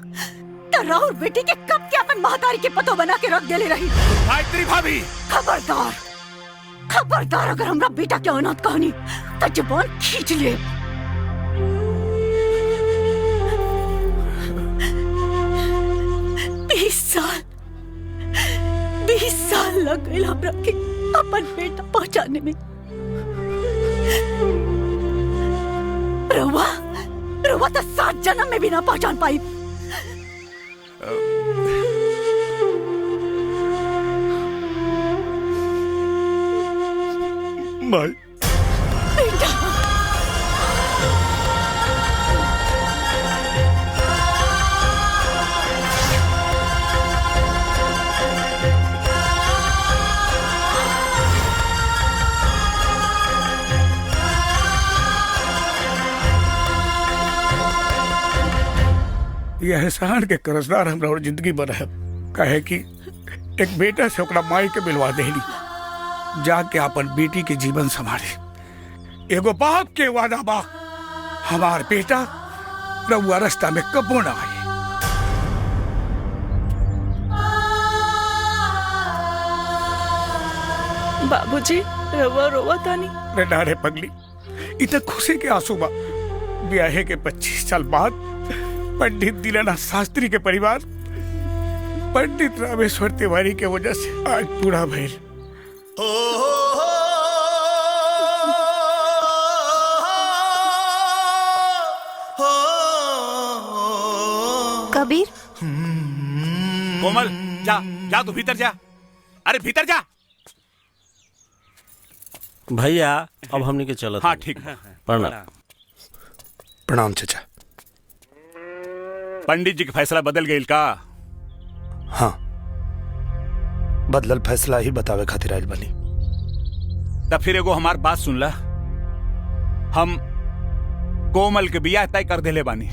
तो राहुल बेटी के कब के अपन महतारी के पतो बना के रख देले रही। गायत्री भाभी खबरदार, खबरदार, अगर हमरा बेटा के अनाथ कहानी तो जुबान खींच ले। बीस साल लग गए हमरा के अपन बेटा पहचाने में। रवा तो 7 जन्म में भी ना पहचान पाई। माई बेटा यह एहसान के कर्जदार हमरा और जिंदगी भर है। कहे कि एक बेटा से ओकरा माई के मिलवा देली, जाके अपन बेटी के जीवन संभाले। एगो बाप के वादा बा, हमार बेटा रउआ रास्ता में कबो ना आए। बाबूजी रवा रोवा तानी। रे नारे पगली, इतना खुशी के आंसू बा। ब्याहे के 25 साल बाद पंडित दीनानाथ शास्त्री के परिवार पंडित रामेश्वर तिवारी के वजह से आज पूरा भइल। कबीर कोमल, जा जा तू भीतर जा। अरे भीतर जा भैया। अब हमने के चलत। हाँ ठीक। प्रणाम। प्रणाम चाचा। पंडित जी का फैसला बदल गई का? हाँ, बदलल फैसला ही बतावे खातिर आइल बनी। तब फिर एगो हमार बात सुन ला, हम कोमल के बियाह तय कर देले बानी।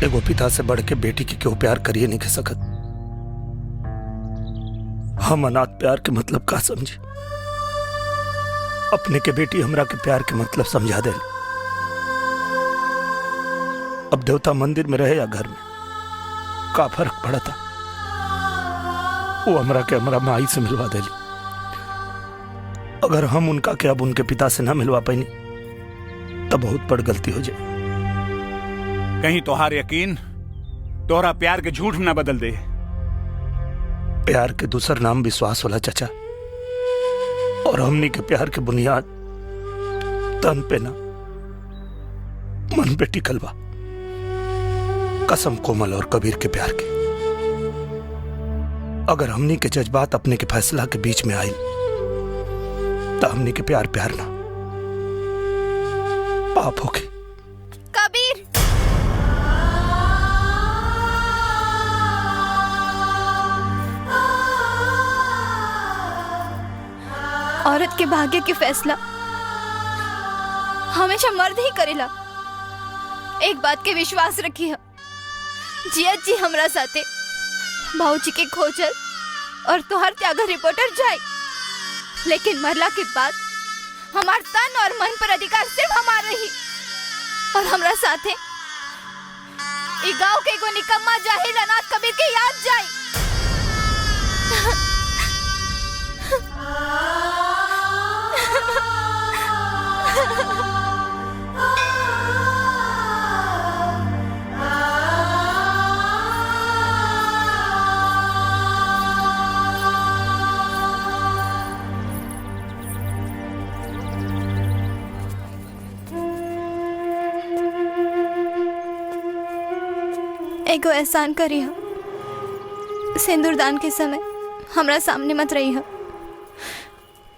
एगो पिता से बढ़ के बेटी के क्यों प्यार करिए नहीं कह सकत। हम अनाथ प्यार के मतलब का समझे। अपने के बेटी हमरा के प्यार के मतलब समझा दे। अब देवता मंदिर में रहे या घर में, का फर्क पड़ा था। वो हमरा के हमरा माई से मिलवा देली। अगर हम उनका के अब उनके पिता से ना मिलवा पाई तब बहुत बड़ गलती हो जाए। कहीं तोहार यकीन तोहरा प्यार के झूठ ना बदल दे। प्यार के दूसर नाम विश्वास होला चाचा, और हमनी के प्यार के बुनियाद तन पे ना मन पे टिकल बा। कसम कोमल और कबीर के प्यार के। अगर हमनी के जज्बात अपने के फैसला के बीच में आई तो हमने के प्यार प्यार ना पाप होके। कबीर, औरत के भाग्य के फैसला हमेशा मर्द ही करेला। एक बात के विश्वास रखी है, जिया जी हमरा साथे भाऊजी के खोजल और तोहर त्यागर रिपोर्टर जाए, लेकिन मरला के बाद हमार तन और मन पर अधिकार सिर्फ हमार रही और हमरा साथे ई गांव के एगो निकम्मा जाहिल अनाथ कबीर के याद जाए। एगो एहसान करी हो, सिंदूरदान के समय हमरा सामने मत रही हो,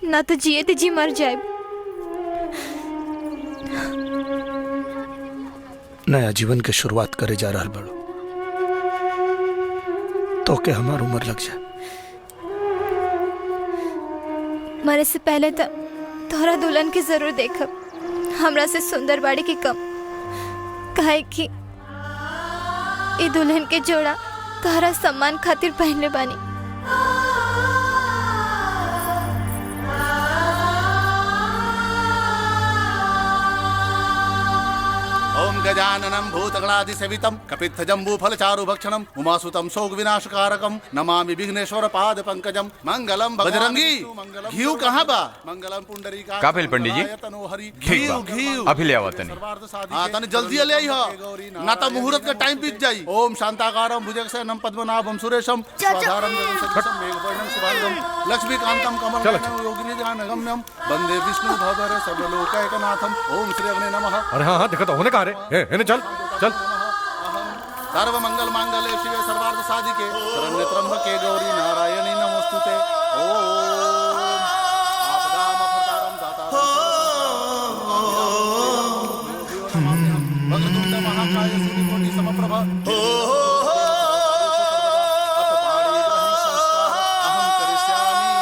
ना तो जिए तो जी मर जाए। नया जीवन के शुरुआत करे जा रहा बड़ो, तो के हमार उम्र लग जाए। मरे से पहले तो तोहरा दुल्हन के जरूर देखब, हमरा से सुंदर बाड़ी की कम, काहे कि ई दुल्हन के जोड़ा तोहरा सम्मान खातिर पहनले बानी। ओम गजाननं भूतगणाधिसेवितं कपित्थजम्बूफलचारुभक्षणं उमासुतं शोकविनाशकारकं नमामि विघ्नेश्वर पाद पंकजं मंगलम। बजरंगी घीव कहाँ बा? मंगलम पुंडरीका। का भेल पंडित जी? घीव घीव अभी ले आवत तनी। हाँ तनी जल्दी ले आई हो, ना तो मुहूर्त का टाइम बीत जाई। ओम शांताकारं भुजगशयनं पद्मनाभं सुरेशं स्वाधारं जगन्सदृशं मेघवर्णं शुभांगं लक्ष्मीकान्तं कमलनयनं योगिनिजानगम्यं वन्दे विष्णु भवभर सर्वलोकैकनाथं। ओम श्री अग्ने नमः। अरे हाँ हाँ देखो तो होने कहा रे, चल चल। सर्व मंगल मांगल्ये शिवे सर्वार्थ साधिके शरण्ये त्र्यंबके गौरी नारायणी नमोस्तुते। ओम आपदामपहर्तारं दातारं वक्रतुंड महाकाय सूर्यकोटि समप्रभा। अहं करिष्यामि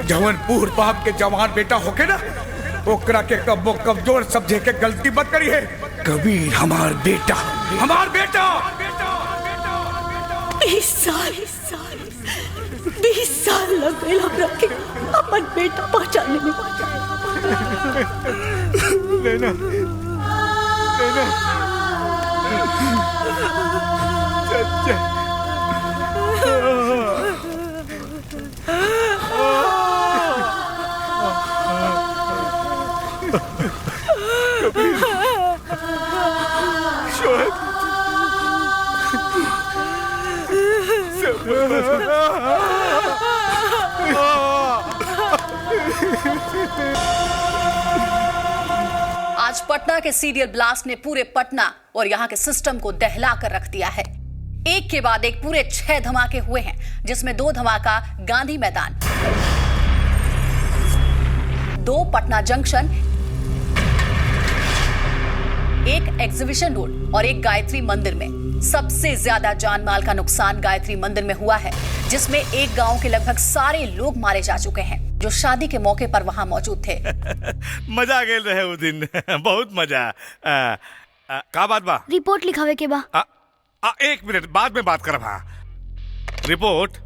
जवन पूर बाप के जवान बेटा होके ना ओकरा के कब्बो कमजोर समझे के गलती मत करिए। कबीर हमार बेटा 20 साल लग गए हमरा के अपन बेटा पहचानने में। लेना चाचा आज पटना के सीरियल ब्लास्ट ने पूरे पटना और यहाँ के सिस्टम को दहला कर रख दिया है। एक के बाद एक पूरे 6 धमाके हुए हैं, जिसमें 2 धमाका गांधी मैदान, 2 पटना जंक्शन, 1 एग्जीबिशन रोड और 1 गायत्री मंदिर में। सबसे ज्यादा जान माल का नुकसान गायत्री मंदिर में हुआ है, जिसमें एक गांव के लगभग सारे लोग मारे जा चुके हैं जो शादी के मौके पर वहां मौजूद थे। मजा गेल रहे उस दिन बहुत मजा। का बात बा? रिपोर्ट लिखावे के बा। 1 मिनट बाद में बात करब। रिपोर्ट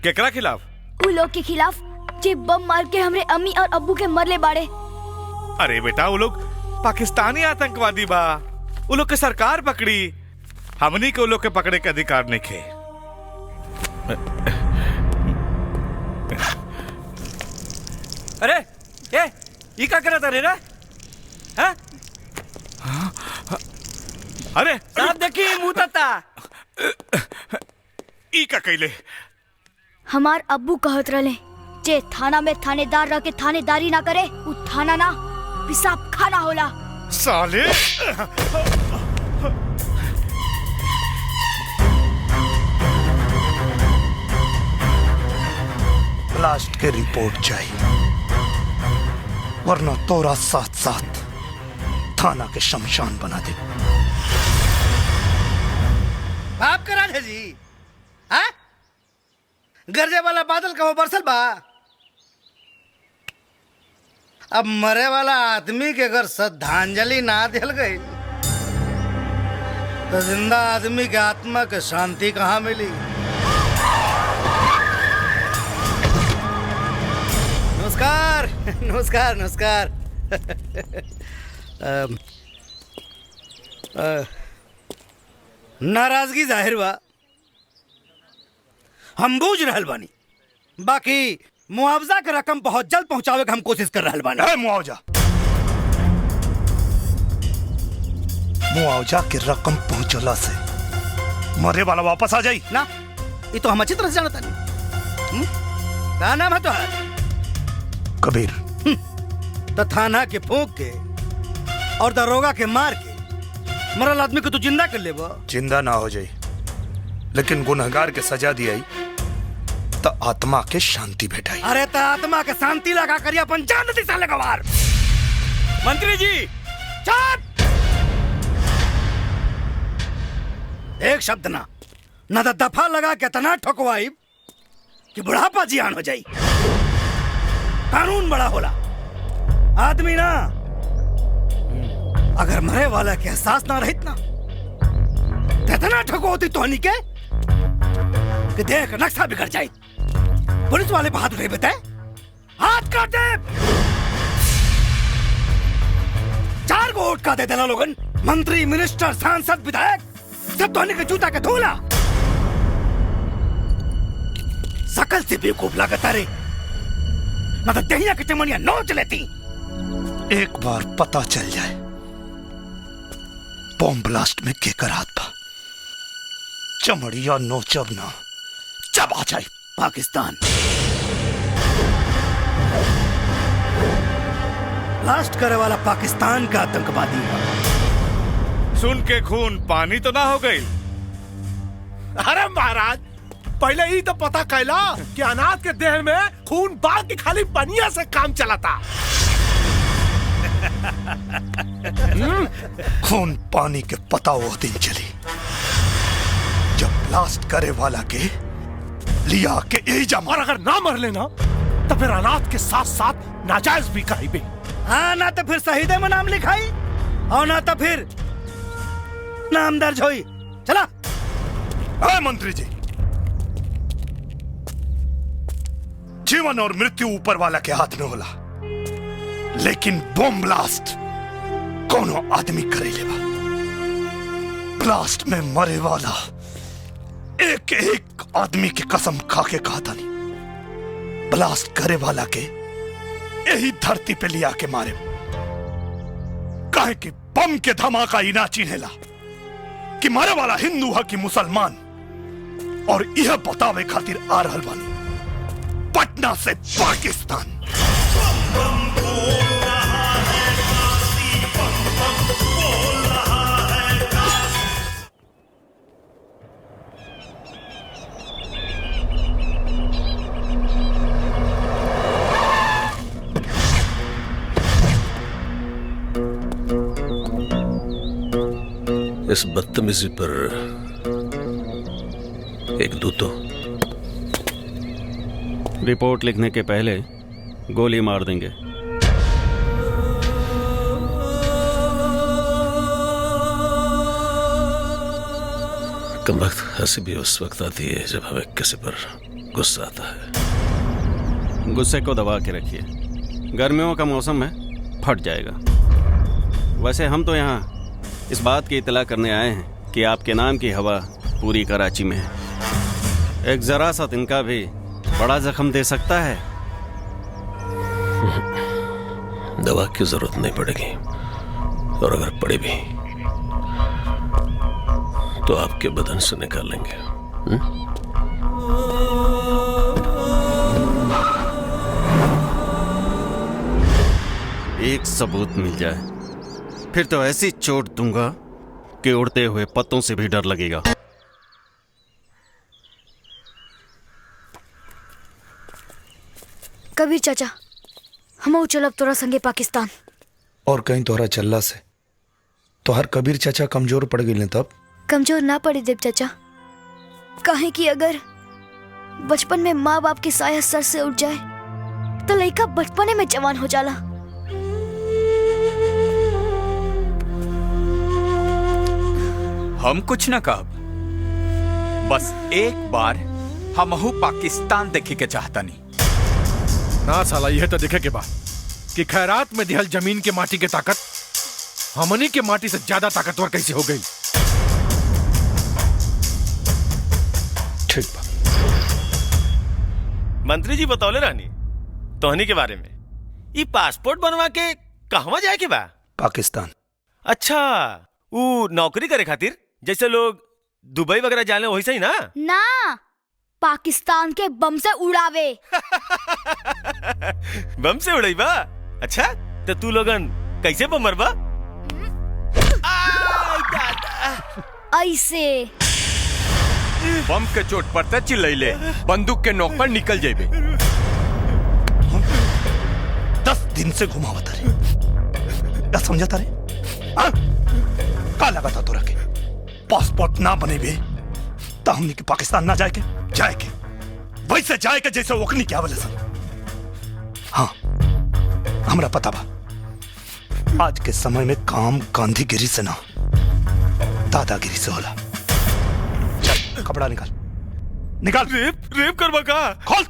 केकरा खिलाफ? उ लोग के खिलाफ जे बम मार के हमरे अम्मी और अब्बू के मरले बाड़े। अरे बेटा वो लोग पाकिस्तानी आतंकवादी बा, वो लोग के सरकार पकड़ी, हमनी के वो लोग के पकड़े के अधिकार नहीं खे। अरे ये क्या करत रे रे? हैं? अरे साहब देखिए मुंह तता। ई का कइले? हमार अब्बू कहत रहे जे थाना में थानेदार रह के थानेदारी ना करे उ थाना ना पेशाब खाना होला। साले ब्लास्ट के रिपोर्ट चाहिए, वरना तोरा साथ साथ थाना के शमशान बना दे। बाप का राजा जी, हाँ? गरजे वाला बादल कहो बरसल बा। अब मरे वाला आदमी के अगर श्रद्धांजलि ना दिल गई तो जिंदा आदमी के आत्मा के शांति कहाँ मिली? नमस्कार नमस्कार नमस्कार। नाराजगी जाहिर बा, हम बूझ रहल बानी, बाकी मुआवजा के रकम बहुत जल्द पहुंचावे के हम कोशिश कर रहल बानी। मुआवजा के रकम पहुंचला से मरे वाला वापस आ जाई ना? ये तो हम अच्छी तरह से जानता नहीं। क्या नाम है तुम्हारा? कबीर। तो थाना के फूंक के और दरोगा के मार के मरल आदमी को तू जिंदा कर ले? जिंदा ना हो जाई, लेकिन गुनहगार के सजा दियाई तो आत्मा के शांति भेटाई। अरे तो आत्मा के शांति लगा करिए अपन जान दी साले गवार। मंत्री जी चुप! एक शब्द ना तो दफा लगा के तना ठोकवाई कि बुढ़ापा जियान हो जाई। कानून बड़ा होला, आदमी ना। अगर मरे वाला के एहसास ना रहित ना तो इतना ठोकवाती तोहनी के कि देख नक्शा बिगड़ जाए। पुलिस वाले बहादुर नहीं बताए, हाथ काट दे। 4 को वोट का दे देना लोगन। मंत्री, मिनिस्टर, सांसद, विधायक सब तो के जूता के धोला। सकल से बेवकूफ लागता रे, ना तो दहिया के चमनिया नोच लेती। एक बार पता चल जाए बॉम्ब ब्लास्ट में केकर हाथ था, चमड़िया नोचब ना जब आ जाए पाकिस्तान। ब्लास्ट करे वाला पाकिस्तान का आतंकवादी। सुन के खून पानी तो ना हो गई? अरे महाराज, पहले ही तो पता कैला कि अनाथ के देह में खून बाग की खाली पनिया से काम चलाता। खून पानी के पता वो दिन चली जब ब्लास्ट करे वाला के लिया के एजा। और अगर ना मर लेना तो फिर अनाथ के साथ साथ नाजायज भी कराई बे। हाँ ना तो फिर शहीदे में नाम लिखाई और ना तो फिर नाम दर्ज होई। चला। मंत्री जी, जीवन और मृत्यु ऊपर वाला के हाथ में होला, लेकिन बम ब्लास्ट कोनो आदमी करे लेवा। ब्लास्ट में मरे वाला एक एक आदमी की कसम खा के कहा था, नहीं ब्लास्ट करे वाला के यही धरती पे लिया के मारे। काहे कि बम के धमाका ही ना चिन्हेला कि मारे वाला हिंदू है कि मुसलमान, और यह बतावे खातिर आ रहल बानी पटना से पाकिस्तान। इस बदतमीजी पर एक दूतो। रिपोर्ट लिखने के पहले गोली मार देंगे। कमबख्त हंसी भी उस वक्त आती है जब हमें किसी पर गुस्सा आता है। गुस्से को दबा के रखिए, गर्मियों का मौसम है, फट जाएगा। वैसे हम तो यहाँ इस बात की इतला करने आए हैं कि आपके नाम की हवा पूरी कराची में है। एक जरा सा तिनका भी बड़ा जख्म दे सकता है। दवा की जरूरत नहीं पड़ेगी, और अगर पड़े भी तो आपके बदन से निकालेंगे। एक सबूत मिल जाए फिर तो ऐसी चोट दूंगा कि उड़ते हुए पत्तों से भी डर लगेगा। कबीर चाचा, हम चलब तोरा संगे पाकिस्तान। और कहीं तोहरा चलला से तोहर कबीर चाचा कमजोर पड़ गए। तब कमजोर ना पड़ी देव चाचा, काहे कि अगर बचपन में माँ बाप की साया सर से उठ जाए तो लड़का बचपने में जवान हो जाला। हम कुछ न कहब, बस एक बार हमहू पाकिस्तान देखे के चाहता नहीं। ना साला, यह तो देखे के बाद कि खैरात में दिहल जमीन के माटी के ताकत हमनी के माटी से ज्यादा ताकतवर कैसे हो गई। ठीक बा। मंत्री जी बतौले रानी तोहनी के बारे में। ये पासपोर्ट बनवा के कहवा जाए के बा? पाकिस्तान। अच्छा, वो नौकरी करे खातिर जैसे लोग दुबई वगैरह जाने वैसे ही ना? ना, पाकिस्तान के बम से उड़ावे। बम से उड़ाई बा? अच्छा, तो तू लोगन कैसे बम मरबा? ऐसे बम के चोट पड़ते चिल्लैले, बंदूक के नोक पर निकल जेबे। 10 दिन से घुमावता रे, क्या समझता रे? का लगा था तोरा के पासपोर्ट ना बने बे तो हमनी के पाकिस्तान ना जाए के वैसे जाए के जैसे ओकनी क्या बोले सन। हाँ, हमरा पता बा आज के समय में काम गांधीगिरी से ना दादागिरी से होला। चल कपड़ा निकाल। रेप करवा का? खोल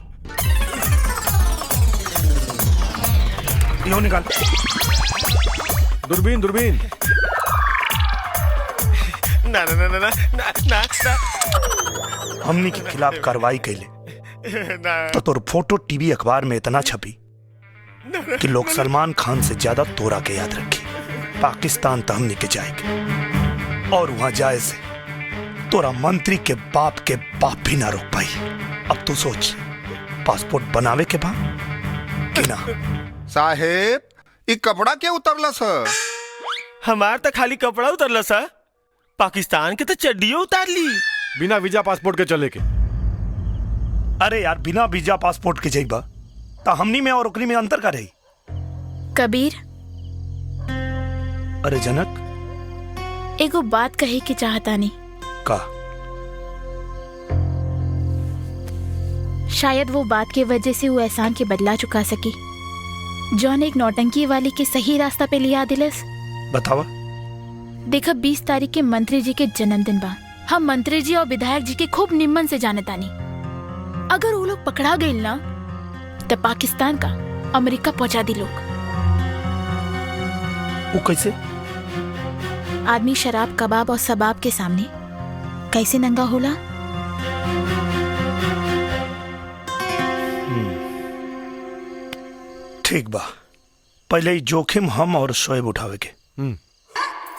यो निकाल। दूरबीन। ना ना ना ना ना ना ना हमनी के खिलाफ कार्रवाई कैले तो तोर फोटो टीवी अखबार में इतना छपी कि लोग सलमान खान से ज्यादा तोरा के याद रखी। पाकिस्तान तो हमनी के जाएंगे, और वहां जाए से तोरा मंत्री के बाप भी ना रोक पाई। अब तू सोच, पासपोर्ट बनावे के बा कि ना? साहेब, ये कपड़ा क्या उतरला सर? हमार तो खाली कपड़ा उतरला सा, पाकिस्तान के तो चड्डियों उतार ली। बिना वीजा पासपोर्ट के चले के? अरे यार, बिना वीजा पासपोर्ट के जाइबा तो हमनी में और ओकनी में अंतर का रही? कबीर, अरे जनक, एगो बात कहे के चाहता नहीं। का? शायद वो बात के वजह से वो एहसान के बदला चुका सकी जौन एक नौटंकी वाली के सही रास्ता पे लिया दिलस। बतावा। देखा 20 तारीख के मंत्री जी के जन्मदिन बा। हम मंत्री जी और विधायक जी के खूब निम्मन से जाने तानी। अगर वो लोग पकड़ा गए ना तो पाकिस्तान का अमेरिका पहुंचा दी लोग। वो कैसे? आदमी शराब कबाब और सबाब के सामने कैसे नंगा होला? ठीक बा, पहले ही जोखिम हम और शोएब उठावे के।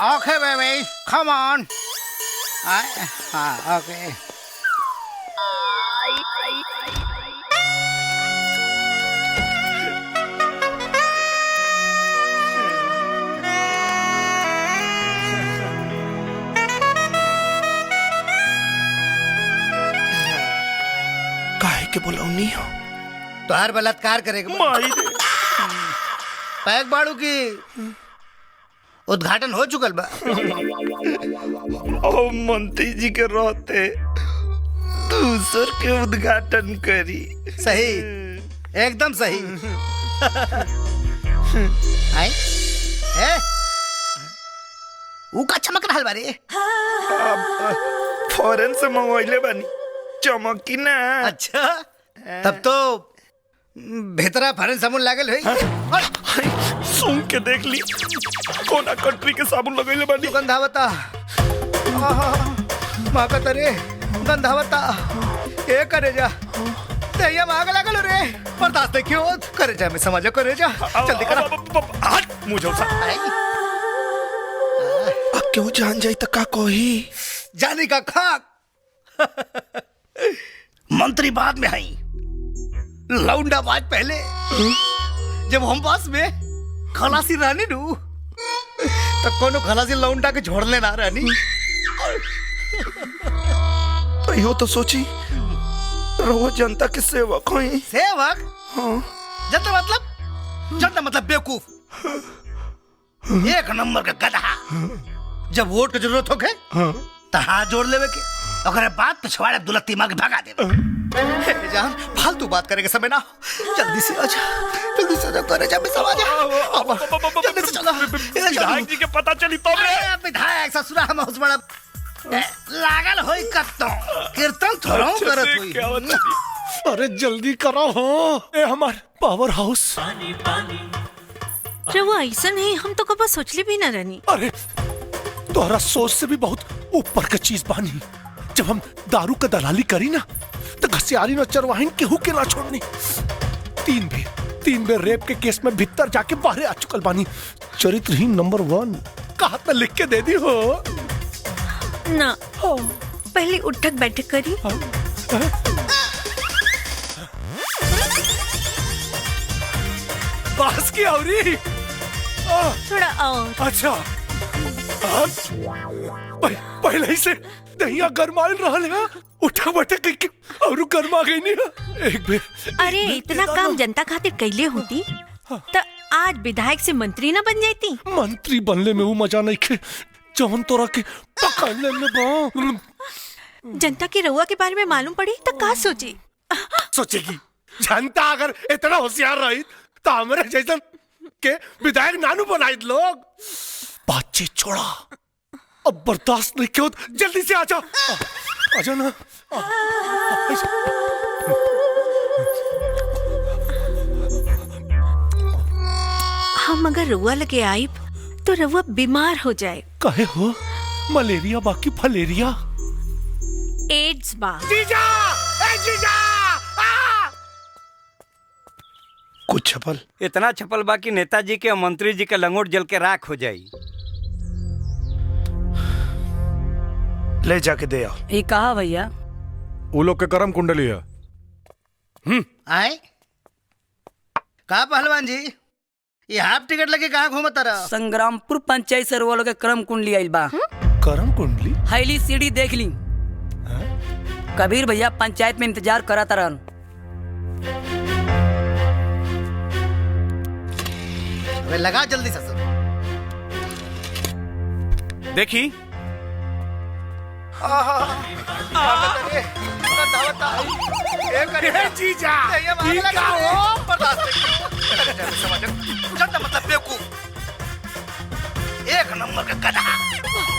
Okay, baby, come on. Okay. काहे के बुलाऊनी हो? तो हर बलात्कार करेगा। माई दे। पैक बाड़ू की उद्घाटन हो चुकल बा। ओ मंत्री जी के रहते दूसर के उद्घाटन करी। सही, एकदम सही। आई ए ऊ का चमक रहल बारे। फॉरेन से मंगवाइले बानी, चमकी ना। अच्छा, तब तो भीतरा फॉरेन साबुन लागल है। सुन के देख ली, कोना कंट्री के साबुन लगैले बानी। गंधावता माका तरे गंधावता ए करे जा तेया माग लागल रे। बर्दाश्त क्यों करे जा, मैं समझो करे जा। जल्दी करा। हट मुझे सा। अब क्यों जान जाई त का कोही? जाने का खाक। मंत्री बाद में आई, लौंडा बाज पहले। जब हम पास में खलासी रानी नू तो कोनो खलासी लौंडा के छोड़ने ना रानी। तो यो तो सोची रोज जनता के सेवक होई। सेवक? हाँ। जनता मतलब बेवकूफ, एक नंबर का गधा। जब वोट की जरूरत होके तो हाथ जोड़ लेवे के, अगर बात पिछवाड़े दुलत्ती मांग भगा देवे। जान फालतू बात करने के समय ना, जल्दी से आजा, जल्दी से आजा, करे जा, मैं सब आजा, जल्दी से चलो। विधायक जी के पता चली तो मैं विधायक ससुरा हम उस बड़ा लागल होई कत्तो कीर्तन थोड़ा करत होई। अरे जल्दी करो हो, ए हमार पावर हाउस। वो ऐसा नहीं, हम तो कब सोचले भी ना रहनी। अरे तोहरा सोच से भी बहुत ऊपर का चीज बानी। जब हम दारू का दलाली करी ना तो घसियारी न चरवाहिन केहू के ना छोड़नी। 3 बेर रेप के केस में भीतर जाके बाहर आ चुकल बानी। चरित्रहीन नंबर 1 कहा था, लिख के दे दी हो ना। पहले उठक बैठक करी। बास की औरी थोड़ा और। अच्छा, पहले ही से दहिया गरमाल रहल है। उठा बैठक करके और गरमा गई नहीं। एक बेर अरे इतना काम जनता खातिर कैले होती तो आज विधायक से मंत्री ना बन जाती। मंत्री बनले में वो मजा नहीं खे जवन तोरा के पकड़ने में बा। जनता की रउआ के बारे में मालूम पड़ी तो का सोची? सोचेगी जनता अगर इतना होशियार रही तो हमारे जैसन के विधायक नानू बनाई लोग। बातचीत छोड़ा, अब बर्दाश्त नहीं क्यों, जल्दी से आजा, आजा ना। हम अगर रउआ लगे आइब तो रउआ बीमार हो जाए। कहे हो? मलेरिया बाकी फलेरिया? एड्स बा। जीजा! ए जीजा! कुछ छपल? इतना छपल बा कि नेताजी के और मंत्री जी के लंगोट जल के राख हो जाई। ले जाके दे आओ। ये कहा भैया? वो लोग के कर्म कुंडली है। आए कहा पहलवान जी, ये हाफ टिकट लगे कहाँ घूमत रहा? संग्रामपुर पंचायत से वो लोग के कर्म कुंडली आइल बा। कर्म कुंडली? हैली सीढ़ी देख ली। कबीर भैया पंचायत में इंतजार करा तरन। लगा जल्दी से। देखी जीजा मतलब बेवकूफ एक नंबर का गधा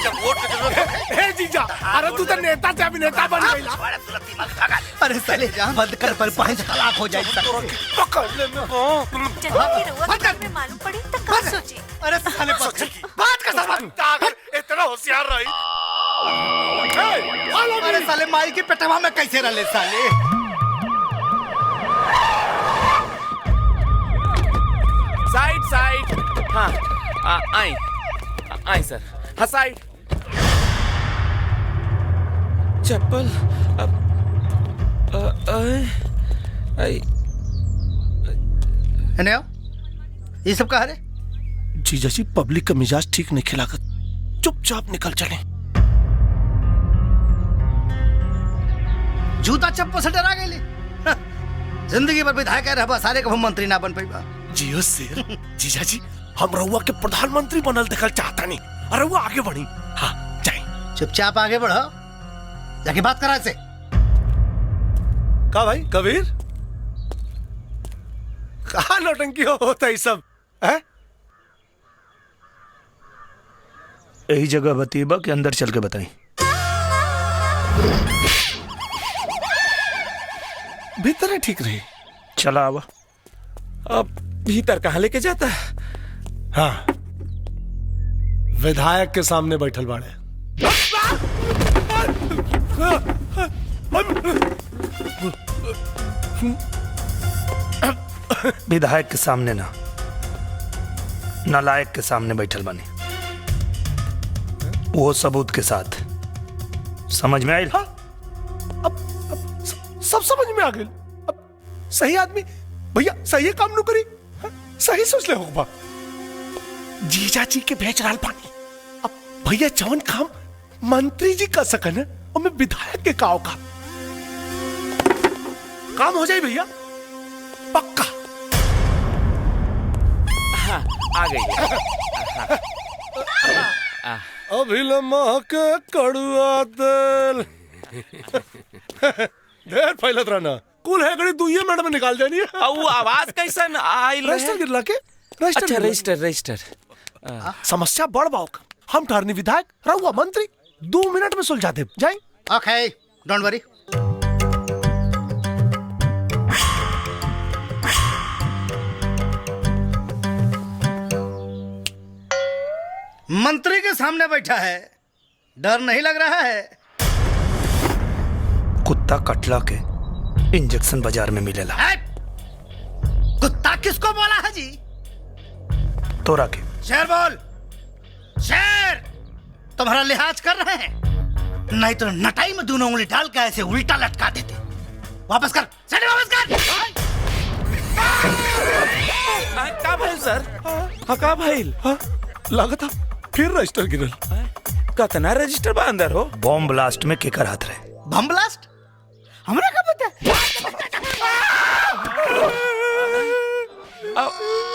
जब वोट की जरूरत है। हे जीजा अरे तू तो नेता से अभिनेता बन गई ना। अरे साले जहाँ बंद कर पर पांच तलाक हो जाए पकड़ ले मैं मालूम पड़ी तो क्या सोची? अरे साले बात का सागर इतना होशियार रही। अरे साले माई की पेटवा में कैसे रले साले। साइड साइड हाँ आई सर हाँ साइड चप्पल ये सब कहा रे? जीजा जी पब्लिक का मिजाज ठीक नहीं खिलाकर चुपचाप निकल चले। जूता चप्पल से डरा गए जिंदगी भर विधायक रह सारे कभी मंत्री ना बन पाई। जियो शेर जीजा जी हम रहुआ के प्रधानमंत्री बनल देखल चाहता नहीं और वो आगे बढ़ी। हाँ जाए चुपचाप आगे बढ़ो जाके बात करा से। का भाई कबीर कहा नौटंकी होता है सब है? यही जगह बतीबा के अंदर चल के बताई। भीतर है ठीक रही। चला आवा। अब भीतर कहाँ लेके जाता है? हाँ विधायक के सामने बैठल बाड़े। विधायक के सामने ना नालायक के सामने बैठल बनी वो सबूत के साथ। समझ में आई? हाँ, अब सब समझ में आ गए। अब सही आदमी भैया सही काम न करी। हाँ, सही सोच ले होगा जीजा जी के भेज रहा पानी। अब भैया जवन काम मंत्री जी कर सकन है और मैं विधायक के काव का काम हो जाए भैया पक्का। हाँ, आ गई। अभिलम्हा के कड़ुआ तेल ढेर फैलत रहना कुल है गड़ी दुइये मिनट में निकाल जानी है। वो आवाज कैसन आइल है? रजिस्टर गिरला के अच्छा रजिस्टर समस्या बढ़ बाओ हम ठहरनी विधायक रहुआ मंत्री 2 मिनट में सुलझा दे जाए। ओके डोंट वरी। मंत्री के सामने बैठा है डर नहीं लग रहा है? कुत्ता कटला के इंजेक्शन बाजार में मिलेला। कुत्ता किसको बोला है जी? तोरा के। शेर बोल शेर तुम्हारा लिहाज कर रहे हैं नहीं तो नटाई में दोनों उंगली डाल के ऐसे उल्टा लटका देते। वापस कर सेठ वापस कर। का भाई सर? हाँ का भाई? लागत फिर रजिस्टर गिरल। कतना रजिस्टर बा अंदर हो? बॉम्ब ब्लास्ट में केकर हाथ रहे? बम ब्लास्ट हमरा का पता?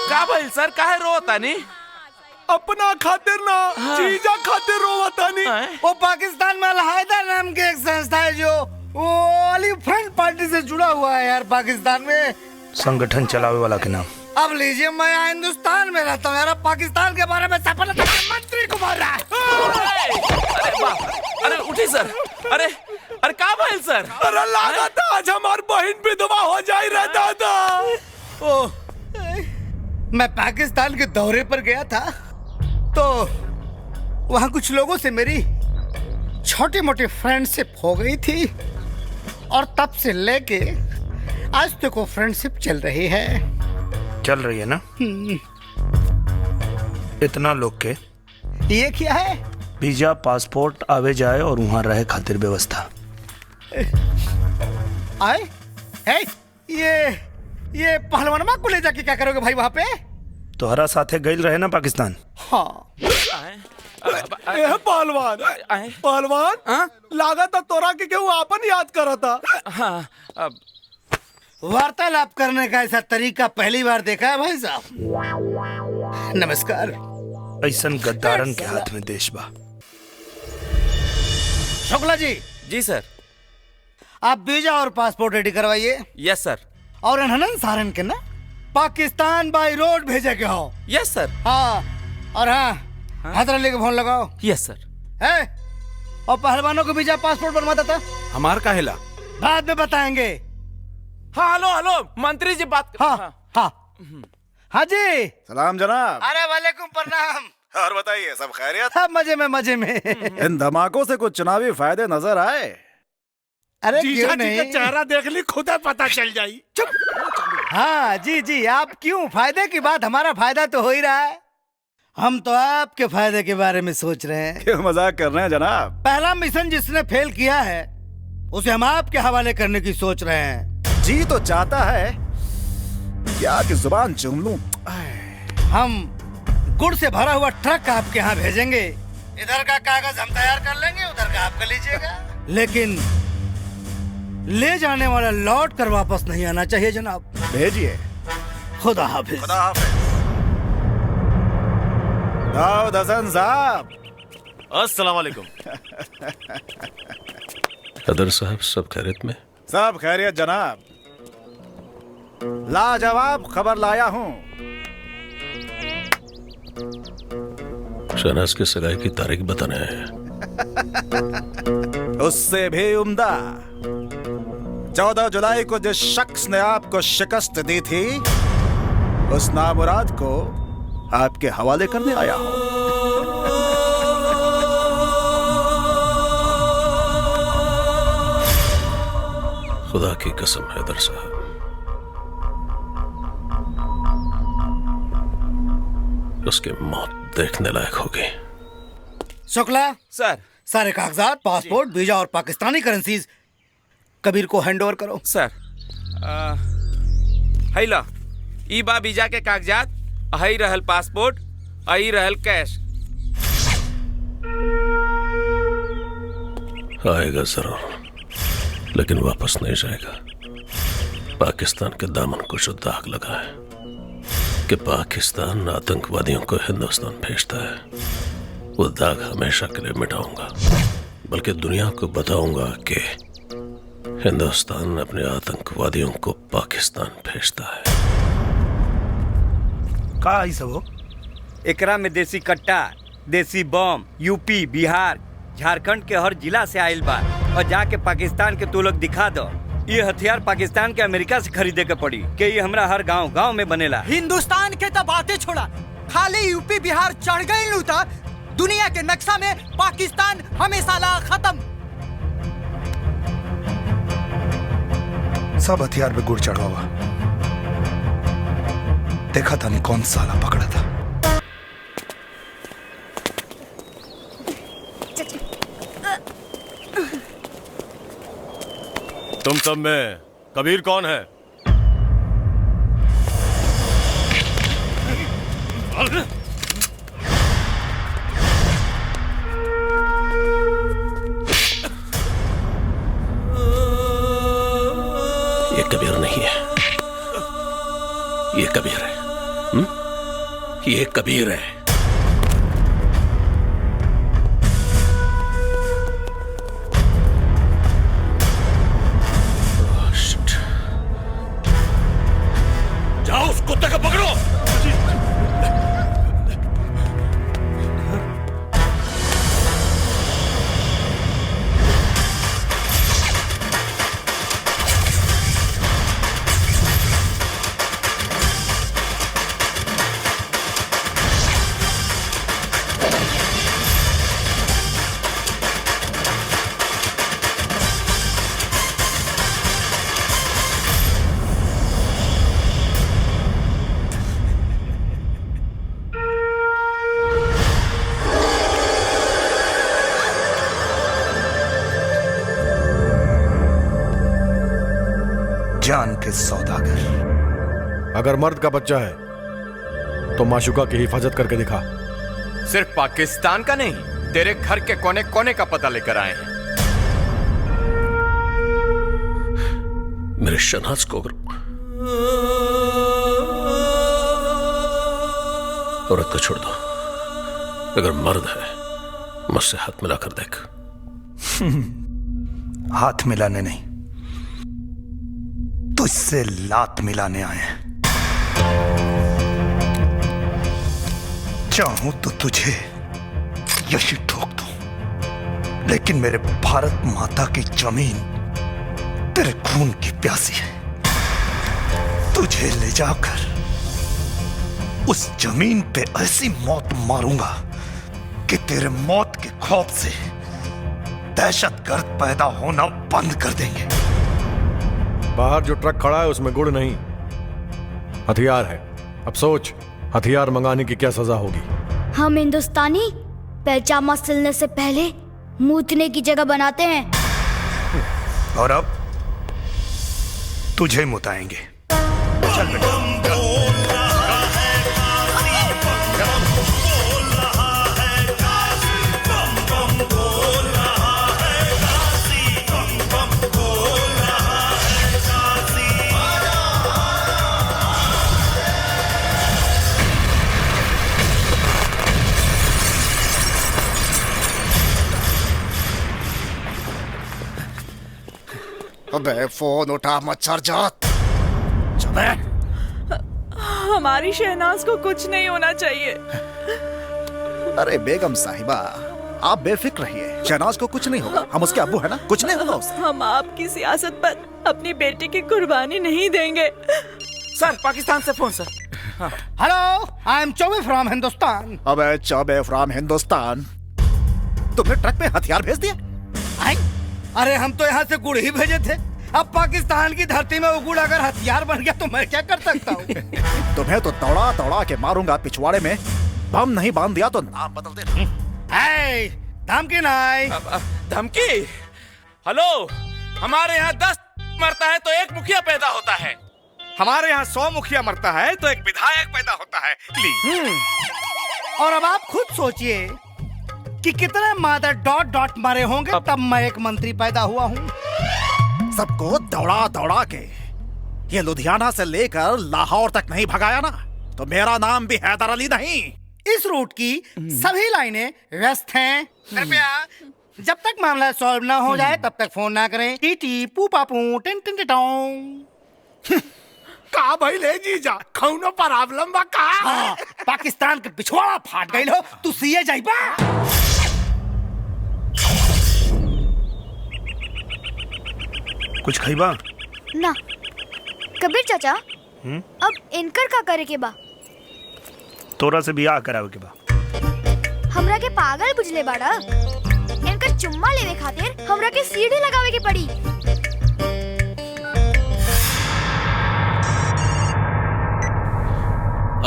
का भाई सर काहे रोता नहीं? अपना खातिर ना जीजा खातिर रोवता नहीं। वो पाकिस्तान में अलहायदा नाम की एक संस्था है जो वो वाली फ्रंट पार्टी से जुड़ा हुआ है यार पाकिस्तान में। संगठन चलावे वाला के नाम। अब लीजिए मैं यहाँ हिंदुस्तान में रहता हूँ यार पाकिस्तान के बारे में सफलता मंत्री को बोल रहा है। अरे बाप अरे उठी सर। अरे का भाई सर? अरे लगा था आज हमारी बहन विधवा हो जाए रहता था। ओ मैं पाकिस्तान के दौरे पर गया था तो वहाँ कुछ लोगों से मेरी छोटी मोटी फ्रेंडशिप हो गई थी और तब से लेके आज तक वो फ्रेंडशिप चल रही है। चल रही है ना? इतना लोग के ये क्या है? वीजा पासपोर्ट आवे जाए और वहाँ रहे खातिर व्यवस्था। आए है ये पहलवानमा को ले जाके क्या करोगे भाई वहाँ पे? तोहरा साथे गइल रहे ना पाकिस्तान? हाँ पहलवान लागत था तोरा के क्यों आपन याद करा था। हाँ वार्तालाप करने का ऐसा तरीका पहली बार देखा है भाई साहब। नमस्कार। ऐसन गद्दारन के हाथ में देश बा। शुक्ला जी। जी सर। आप वीजा और पासपोर्ट रेडी करवाइए। यस सर। और अनहनन सारन के ना पाकिस्तान बाई रोड भेजे के हो। यस सर। हाँ और हाँ, हैदर अली को फोन लगाओ। यस सर। है और पहलवानों को वीजा पासपोर्ट बनवाता था। हमार काहेला? बाद में बताएंगे। हाँ हेलो हेलो मंत्री जी बात। हाँ हाँ हाँ जी। सलाम जनाब। अरे वालेकुम प्रणाम। और बताइए सब खैरियत? सब मजे में मजे में। इन धमाकों से कुछ चुनावी फायदे नजर आए? अरे जीजा क्यों जी नहीं? का चेहरा देख ली खुदा पता चल जाई। चुप। हाँ जी जी, आप क्यों? फायदे की बात, हमारा फायदा तो हो ही रहा है। हम तो आपके फायदे के बारे में सोच रहे हैं। क्यों मजाक कर रहे हैं जनाब? पहला मिशन जिसने फेल किया है उसे हम आपके हवाले करने की सोच रहे हैं। जी तो चाहता है क्या कि जुबान चूम लूं। हम गुड़ से भरा हुआ ट्रक आपके यहाँ भेजेंगे। इधर का कागज हम तैयार कर लेंगे, उधर का आप कर लीजिएगा। लेकिन ले जाने वाला लौट कर वापस नहीं आना चाहिए जनाब। भेजिए। खुदा हाफिज। खुदा हाफिज। दाऊद हसन साहब। अस्सलाम वालेकुम। हैदर साहब सब खैरियत में? सब खैरियत जनाब। लाजवाब खबर लाया हूँ। शहनाज की सगाई की तारीख बताने आए हैं। उससे भी उम्दा 14 जुलाई को जिस शख्स ने आपको शिकस्त दी थी उस नामुराद को आपके हवाले करने आया हूं। खुदा की कसम हैदर साहब, उसकी मौत देखने लायक होगी। शुक्ला सर। सारे कागजात, पासपोर्ट, वीजा और पाकिस्तानी करेंसीज कबीर को हैंड ओवर करो। सर हैला ई बा वीजा के कागजात, हई रहल पासपोर्ट, हई रहल कैश। आएगा जरूर लेकिन वापस नहीं जाएगा। पाकिस्तान के दामन को जो दाग लगा है कि पाकिस्तान आतंकवादियों को हिंदुस्तान भेजता है, वो दाग हमेशा के लिए मिटाऊंगा। बल्कि दुनिया को बताऊंगा कि हिंदुस्तान अपने आतंकवादियों को पाकिस्तान भेजता है। का ई सब हो? एकरा में देसी कट्टा, देसी बम यूपी, बिहार, झारखंड के हर जिला से आयल बा और जाके पाकिस्तान के तू लोग दिखा दो। ये हथियार पाकिस्तान के अमेरिका से खरीदे के पड़ी कि ये हमरा हर गांव गांव में बनेला। हिंदुस्तान के तो बातें छोड़ा, खाली यूपी बिहार चढ़ गई लू था दुनिया के नक्शा में पाकिस्तान हमेशा ला खत्म। सब हथियार पे गुड़ चढ़ा हुआ। देखा था नहीं कौन साला पकड़ा था। तुम सब में कबीर कौन है? ये कबीर नहीं है, ये कबीर है। ये कबीर है। जाओ उस कुत्ते को पकड़ो। जान के सौदागर। अगर मर्द का बच्चा है तो माशुका की हिफाजत करके दिखा। सिर्फ पाकिस्तान का नहीं, तेरे घर के कोने कोने का पता लेकर आए हैं। मेरे शहनाज को औरत को छोड़ दो। अगर मर्द है मुझसे हाथ मिलाकर देख। हाथ मिलाने नहीं, तुझसे लात मिलाने आए हैं। चाहूं तो तुझे यही ठोक दूं, लेकिन मेरे भारत माता की जमीन तेरे खून की प्यासी है। तुझे ले जाकर उस जमीन पे ऐसी मौत मारूंगा कि तेरे मौत के खौफ से दहशतगर्द पैदा होना बंद कर देंगे। बाहर जो ट्रक खड़ा है उसमें गुड़ नहीं, हथियार है। अब सोच, हथियार मंगाने की क्या सजा होगी? हम हिंदुस्तानी पैजामा सिलने से पहले मूतने की जगह बनाते हैं। और अब तुझे मुताएंगे। चल बेटा। अबे फोन उठा मच्छर जात। हमारी शहनाज को कुछ नहीं होना चाहिए। अरे बेगम साहिबा, आप बेफिक्र रहिए, शहनाज को कुछ नहीं होगा। हम उसके अब्बू है ना, कुछ नहीं होगा उसे। हम आपकी सियासत पर अपनी बेटी की कुर्बानी नहीं देंगे। सर, पाकिस्तान से phone sir. Hello, I am Choubey from Hindustan. अबे चौबे फ्रॉम हिंदुस्तान, तुमने ट्रक में हथियार भेज दिया? अरे हम तो यहाँ से गुड़ ही भेजे थे। अब पाकिस्तान की धरती में वो गुड़ अगर हथियार बन गया तो मैं क्या कर सकता हूँ? तुम्हें तो दौड़ा दौड़ा के मारूंगा। पिछवाड़े में बम नहीं बांध दिया तो नाम बदल देना। धमकी नहीं। धमकी? हेलो, हमारे यहाँ 10 मरता है तो एक मुखिया पैदा होता है। हमारे यहाँ 100 मुखिया मरता है तो एक विधायक पैदा होता है। और अब आप खुद सोचिए कि कितने मादर डॉट डॉट मरे होंगे तब मैं एक मंत्री पैदा हुआ हूँ। सबको दौड़ा दौड़ा के ये लुधियाना से लेकर लाहौर तक नहीं भगाया ना, तो मेरा नाम भी हैदर अली नहीं। इस रूट की सभी लाइनें व्यस्त हैं। कृपया जब तक मामला सॉल्व ना हो जाए तब तक फोन ना करें। टीटी पू पापू टिन टिन टिटों। का भाई ले जीजा, कौनो प्रॉब्लम बा का? हाँ, पाकिस्तान के पिछवाड़ा फाट गई हो, तू सीए जाइबा। कुछ खइबा? ना कबीर चाचा, अब इनकर का करे के बा? तोरा से बियाह करावे के बा। हमरा के पागल बुझले बाड़ा? इनकर चुम्मा लेवे खातिर हमरा के सीढ़ी लगावे के पड़ी।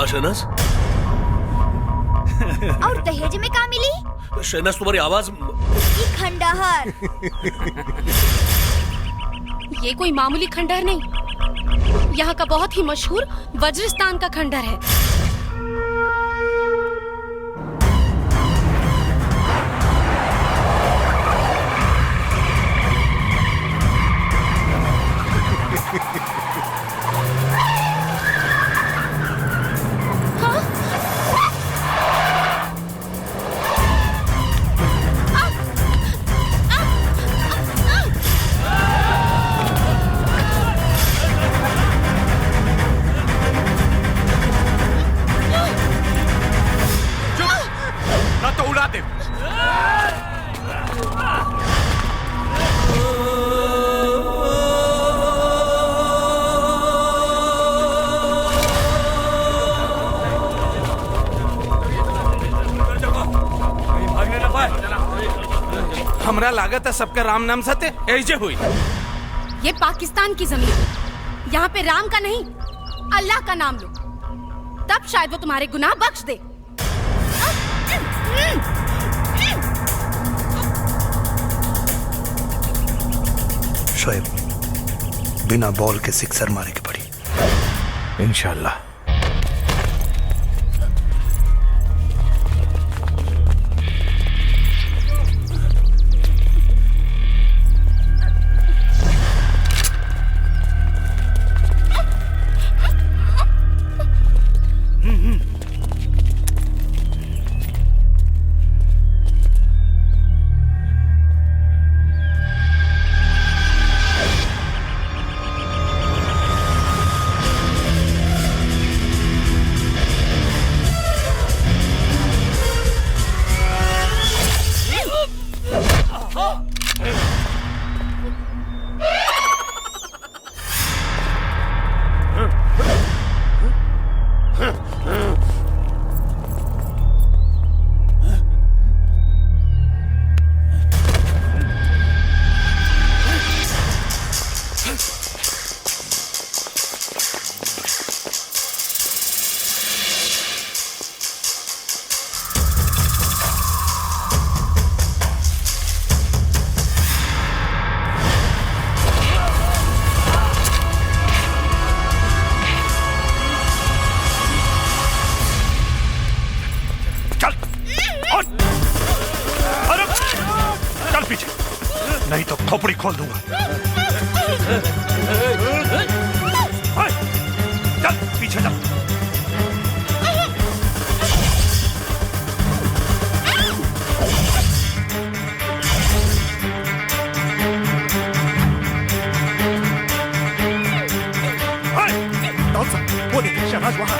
शहनाज, और दहेज में का मिली? शहनाज तुम्हारी आवाज खंडहर। ये कोई मामूली खंडहर नहीं, यहाँ का बहुत ही मशहूर वज्रस्थान का खंडहर है। हमरा लागत है सबका राम नाम सत्य ऐसे हुई। ये पाकिस्तान की जमीन, यहाँ पे राम का नहीं अल्लाह का नाम लो, तब शायद वो तुम्हारे गुनाह बख्श दे। शोएब, बिना बॉल के सिक्सर मारे के पड़ी। इंशाल्लाह। पीछे, नहीं तो खोपड़ी खोल दूंगा। चल पीछे चल। वो देखिए शहनाज वहां।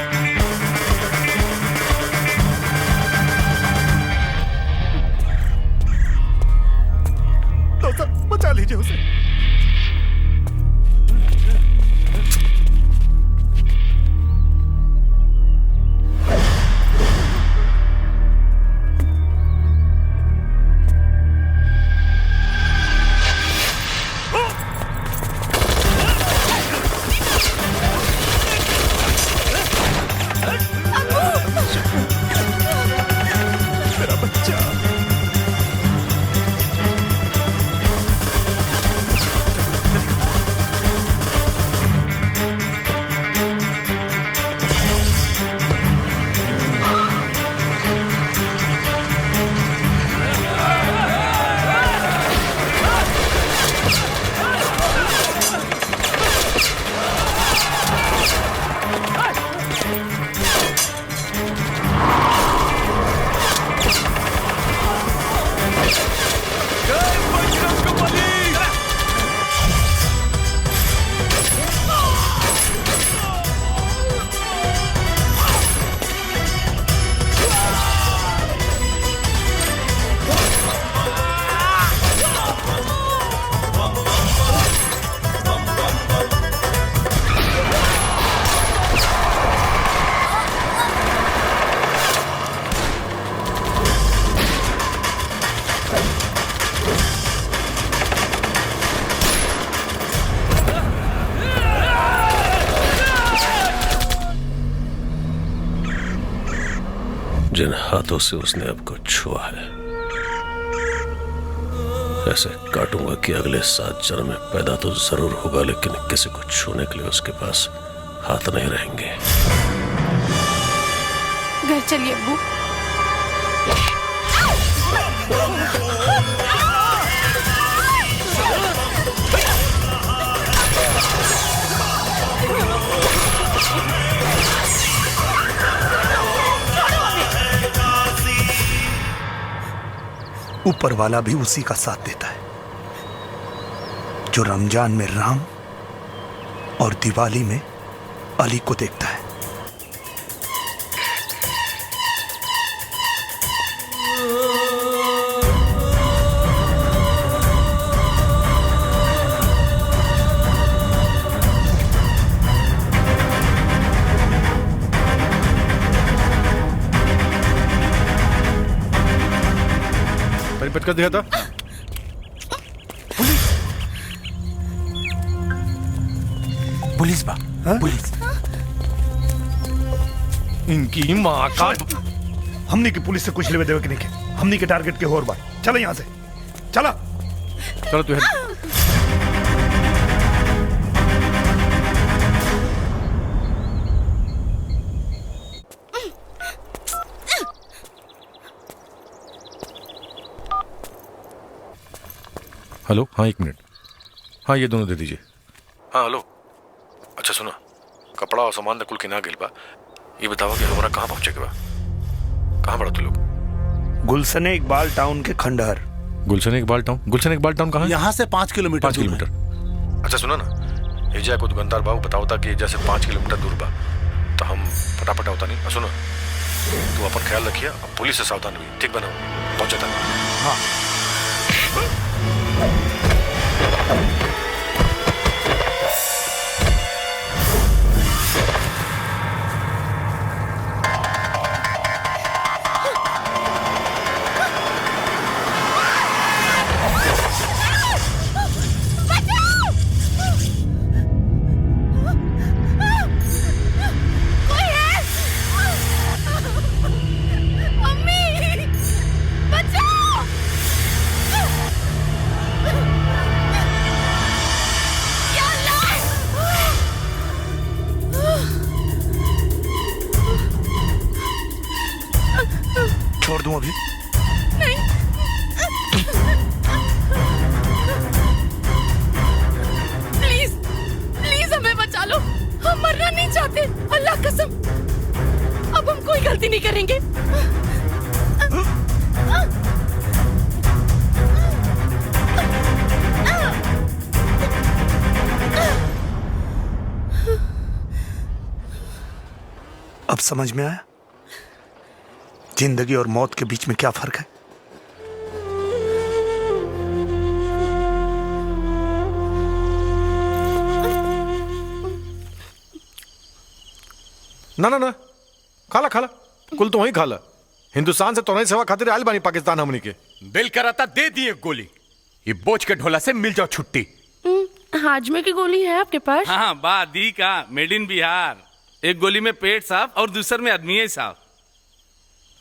तो बचा लीजिए उसे। जिन हाथों से उसने आपको छुआ है, ऐसे काटूंगा कि अगले 7 जन्म में पैदा तो जरूर होगा, लेकिन किसी को छूने के लिए उसके पास हाथ नहीं रहेंगे। घर चलिए अब्बू। ऊपर वाला भी उसी का साथ देता है जो रमजान में राम और दिवाली में अली को देखता है। परिपथ कर दिया था। पुलिस बा, पुलिस। इनकी माँ का हमनी की पुलिस से कुछ लेवे देवे के नहीं के। हमनी के टारगेट के और बात। चलो यहाँ से, चला। चलो तू हेलो। हाँ 1 मिनट। हाँ ये दोनों दे दीजिए। हाँ हेलो। अच्छा सुनो, कपड़ा और सामान कुल किना गेल बा, ये बताओ कि हमारा कहाँ पहुँचे के बा? कहाँ पड़ा तू लोग? गुलशन इकबाल टाउन के खंडहर। गुलशन इकबाल टाउन? गुलशन इकबाल टाउन कहाँ है? यहाँ से 5 किलोमीटर। 5 किलोमीटर। अच्छा सुनो ना, ये जाए को दुकानदार बाबू बताओ था कि जैसे 5 किलोमीटर दूर बा, तो हम फटाफट होता नहीं। सुनो, तू अपन ख्याल रखिए, पुलिस से सावधान भी। ठीक बना पहुँचा था। हाँ करेंगे। अब समझ में आया जिंदगी और मौत के बीच में क्या फर्क है। ना ना ना खाला खाला कुल तो वही खाला। हिंदुस्तान से तो नहीं सेवा खातिर आयल बानी पाकिस्तान हमनी के। दिल कराता दे दिए गोली, ये बोझ के ढोला से मिल जाओ छुट्टी। हाजमे की गोली है आपके पास? हाँ बा दी का मेड इन बिहार। एक गोली में पेट साफ और दूसर में आदमी साफ।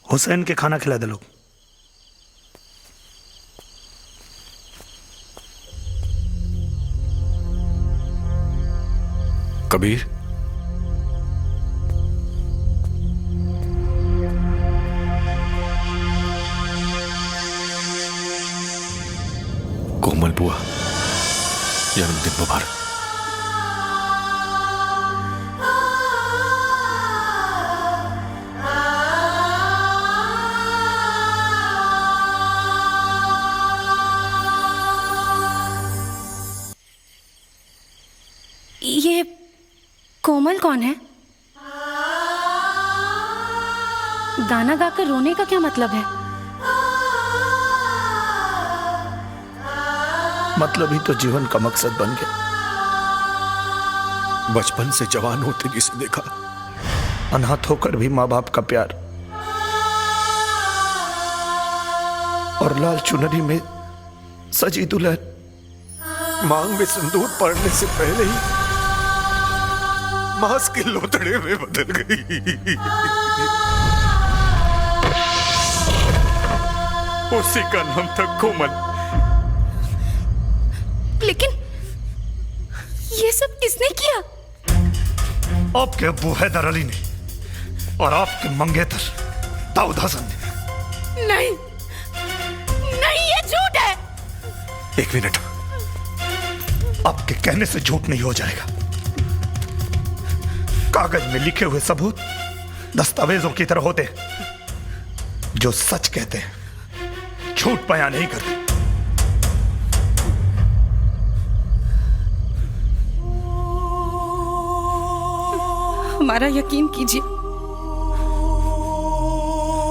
हुसैन के खाना खिला दे लोग। कबीर कोमल बुआ जन्मदिन मुबारक। ये कोमल कौन है? गाना गाकर रोने का क्या मतलब है? मतलब ही तो जीवन का मकसद बन गया। बचपन से जवान होते जिसे देखा, अनाथ होकर भी माँ बाप का प्यार और लाल चुनरी में सजी दुल्हन मांग में सिंदूर पड़ने से पहले ही मांस के लोतड़े में बदल गई। उसी का नाम था कोमल। लेकिन ये सब किसने किया? आपके अब्बू हैदर अली ने और आपके मंगेतर दाऊद हसन ने। नहीं नहीं, ये झूठ है। एक मिनट, आपके कहने से झूठ नहीं हो जाएगा। कागज में लिखे हुए सबूत दस्तावेजों की तरह होते हैं जो सच कहते हैं, झूठ बयान नहीं करते। हमारा यकीन कीजिए,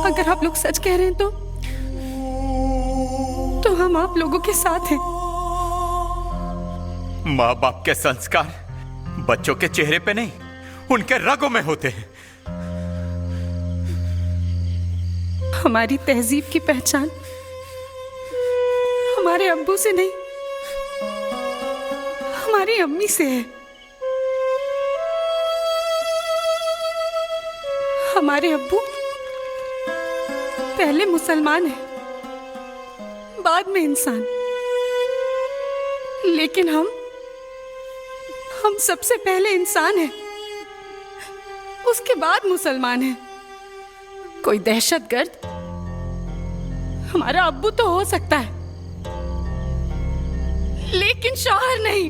अगर आप लोग सच कह रहे हैं तो हम आप लोगों के साथ हैं। माँ बाप के संस्कार बच्चों के चेहरे पे नहीं, उनके रगों में होते हैं। हमारी तहजीब की पहचान हमारे अब्बू से नहीं, हमारी अम्मी से है। हमारे अब्बू पहले मुसलमान हैं, बाद में इंसान, लेकिन हम सबसे पहले इंसान हैं, उसके बाद मुसलमान हैं। कोई दहशतगर्द हमारा अब्बू तो हो सकता है, लेकिन शौहर नहीं।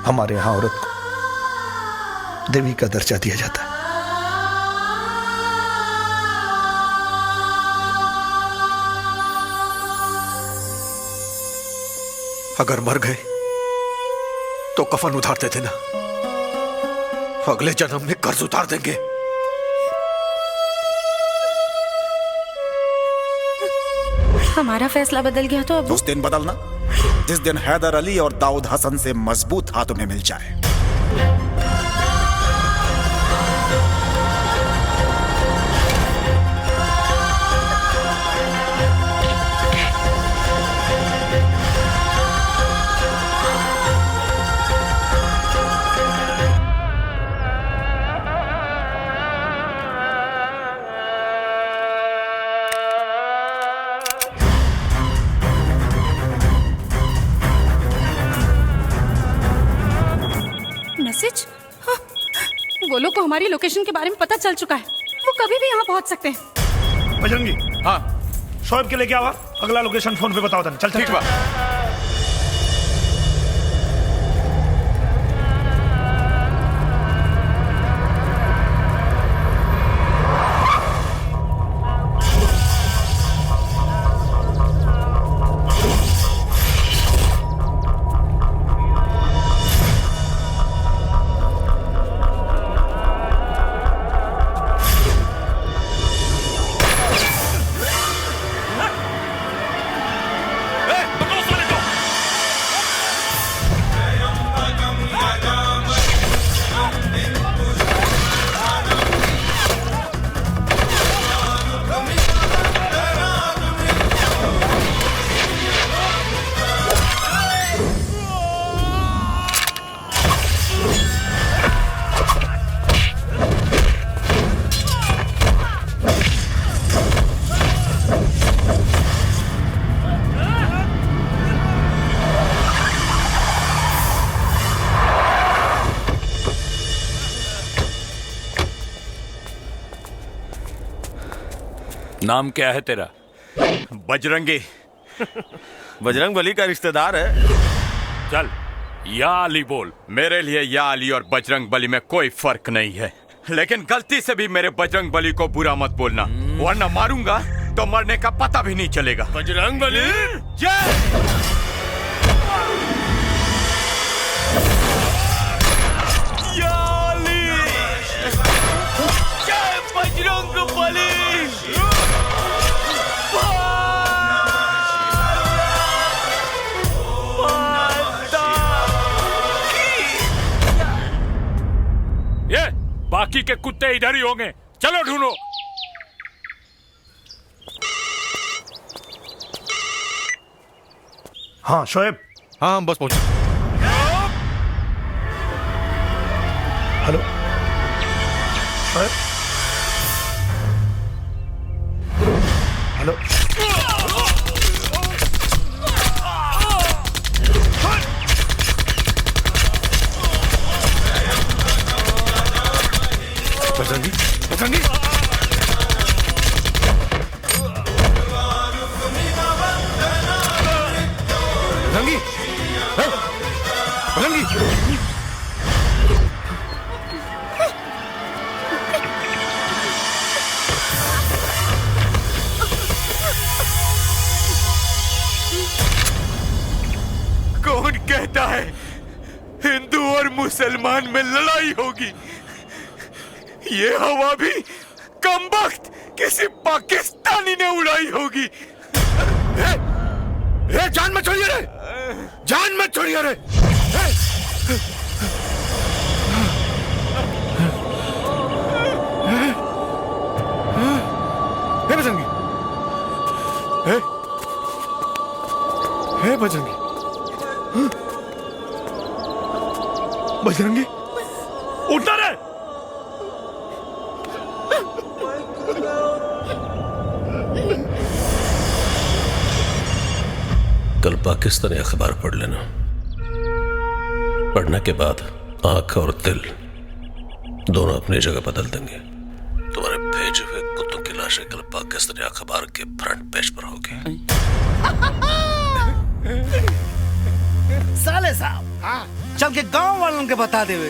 हमारे यहां औरत को देवी का दर्जा दिया जाता है। अगर मर गए तो कफन उतार देते ना, अगले जन्म में कर्ज उतार देंगे। हमारा फैसला बदल गया तो अब उस दिन बदलना जिस दिन हैदर अली और दाऊद हसन से मजबूत हाथों में मिल जाए। मैसेज? हाँ, वो लोग को हमारी लोकेशन के बारे में पता चल चुका है। वो कभी भी यहाँ पहुँच सकते हैं। बजरंगी, हाँ शोएब के लेके आवा, अगला लोकेशन फोन पे बताओ। चल ठीक बा। नाम क्या है तेरा? बजरंगी। बजरंग बली का रिश्तेदार है। चल या अली बोल। मेरे लिए या अली और बजरंग बली में कोई फर्क नहीं है, लेकिन गलती से भी मेरे बजरंग बली को बुरा मत बोलना, वरना मारूंगा तो मरने का पता भी नहीं चलेगा। बजरंग बली जय या अली, जय बजरंग बली। ये बाकी के कुत्ते इधर ही होंगे, चलो ढूंढो। हाँ शोएब। हाँ बस पहुंचे। हेलो शोएब। हेलो बजरंगी, बजरंगी। बजरंगी, बजरंगी। कौन कहता है हिंदू और मुसलमान में लड़ाई होगी? ये हवा भी कमबख्त किसी पाकिस्तानी ने उड़ाई होगी। जान मत छोड़िए रे, जान मत छोड़िए रे। बजरंगी, बजरंगी, बजरंगी उठना रे। कल पाकिस्तानी अखबार पढ़ लेना, पढ़ने के बाद आंख और दिल दोनों अपनी जगह बदल देंगे। तुम्हारे भेजे हुए कुत्तों की लाशें कल पाकिस्तानी अखबार के फ्रंट पेज पर होगी। साले साहब चल के गांव वालों के बता देवे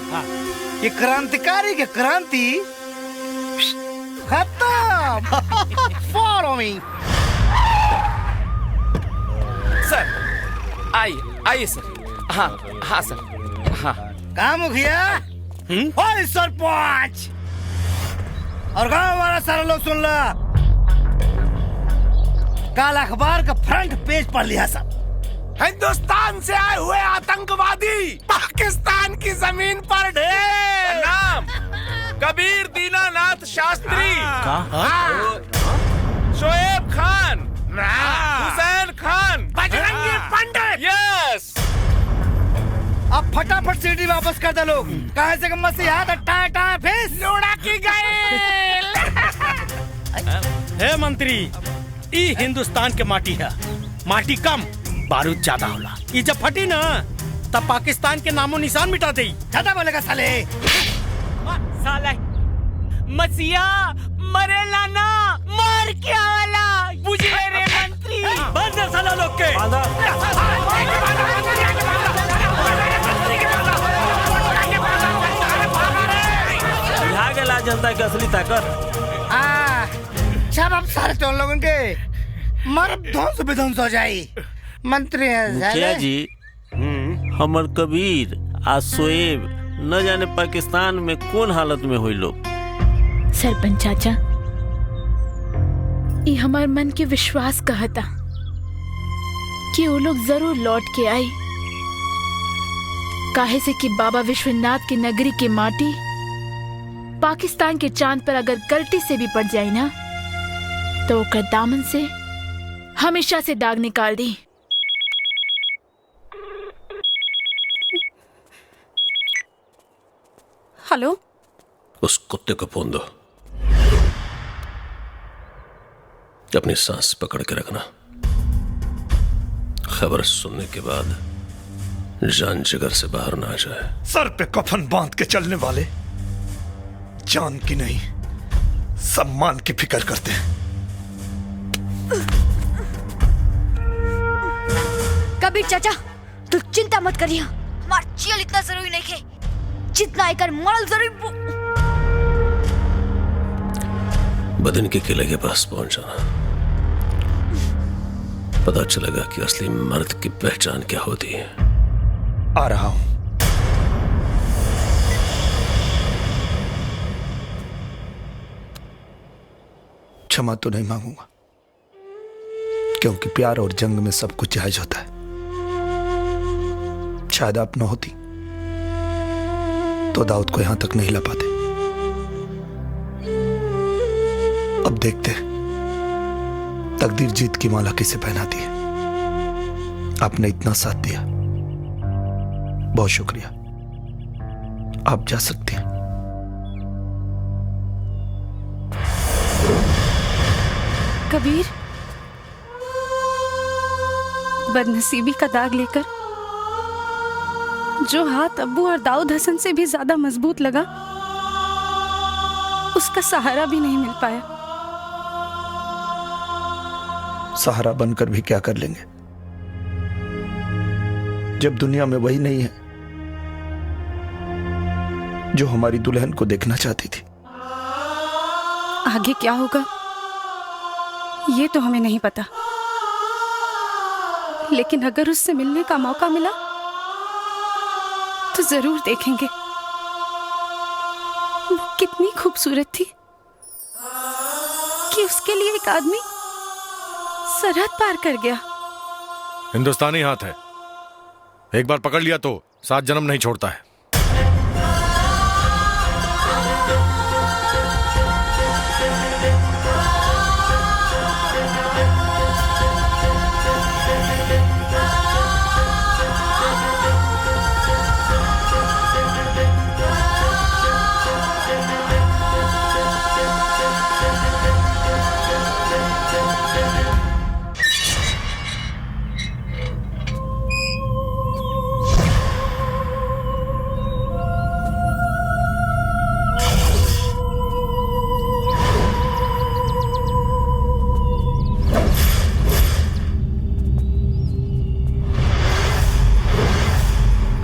ये क्रांतिकारी के क्रांति खत्म। फॉलो मी सर। आइए आइए सर। हाँ हाँ सर। हाँ कहा मुखिया और सरपंच और गांव वाला सारा लोग सुन ला, कल अखबार का फ्रंट पेज पढ़ लिया सब। हिंदुस्तान से आए हुए आतंकवादी पाकिस्तान की जमीन पर ढेर। नाम कबीर दीनानाथ शास्त्री, शोएब खान, हुसैन खान, बजरंगी पंडित। यस। अब फटाफट सीढ़ी वापस कर दे लोग, कहाँ से मसीहा टाटा फेस लोड़ा की गए। हे मंत्री, ई हिंदुस्तान के माटी है, माटी कम बारूद ज्यादा होला। ये जब फटी ना तब पाकिस्तान के नामो निशान मिटा दे। ज्यादा बोलेगा साले। साला मसीहा मरे लाना मार क्या वाला बुझे रे। बंद है साला लोग के। यहाँ के ला जनता की असली ताकत। सब अब सारे तो लोगों के मर्द ध्वंस विध्वंस हो जाई। मंत्री मुखिया जी, हमर कबीर आ शोएब न जाने पाकिस्तान में कौन हालत में हुई लोग। सरपंच चाचा, ये हमार मन के विश्वास कहता कि वो लोग जरूर लौट के आई, काहे से कि बाबा विश्वनाथ की नगरी की माटी पाकिस्तान के चांद पर अगर गलती से भी पड़ जाए ना, तो ओकर दामन से हमेशा से दाग निकाल दी। हेलो, उस कुत्ते को फोन दो। अपनी सांस पकड़ के रखना। खबर सुनने के बाद जान जिगर से बाहर ना आ जाए। सर पे कफन बांध के चलने वाले जान की नहीं, सम्मान की फिक्र करते हैं। कबीर चाचा, तू चिंता मत करिए, हमार चियल इतना जरूरी नहीं है जितना आकर मरल जरूरी। बदन के किले के पास पहुंच जाना, पता चलेगा कि असली मर्द की पहचान क्या होती है। आ रहा हूं। क्षमा तो नहीं मांगूंगा, क्योंकि प्यार और जंग में सब कुछ जायज होता है। शायद आप न होती तो दाऊद को यहां तक नहीं ला पाते। अब देखते हैं तकदीर जीत की माला किसे पहनाती है। आपने इतना साथ दिया, बहुत शुक्रिया। आप जा सकते हैं। कबीर, बदनसीबी का दाग लेकर जो हाथ अब्बू और दाऊद हसन से भी ज्यादा मजबूत लगा, उसका सहारा भी नहीं मिल पाया। सहारा बनकर भी क्या कर लेंगे जब दुनिया में वही नहीं है जो हमारी दुल्हन को देखना चाहती थी। आगे क्या होगा ये तो हमें नहीं पता, लेकिन अगर उससे मिलने का मौका मिला तो जरूर देखेंगे। वो कितनी खूबसूरत थी कि उसके लिए एक आदमी सरहद पार कर गया। हिंदुस्तानी हाथ है, एक बार पकड़ लिया तो 7 जन्म नहीं छोड़ता है।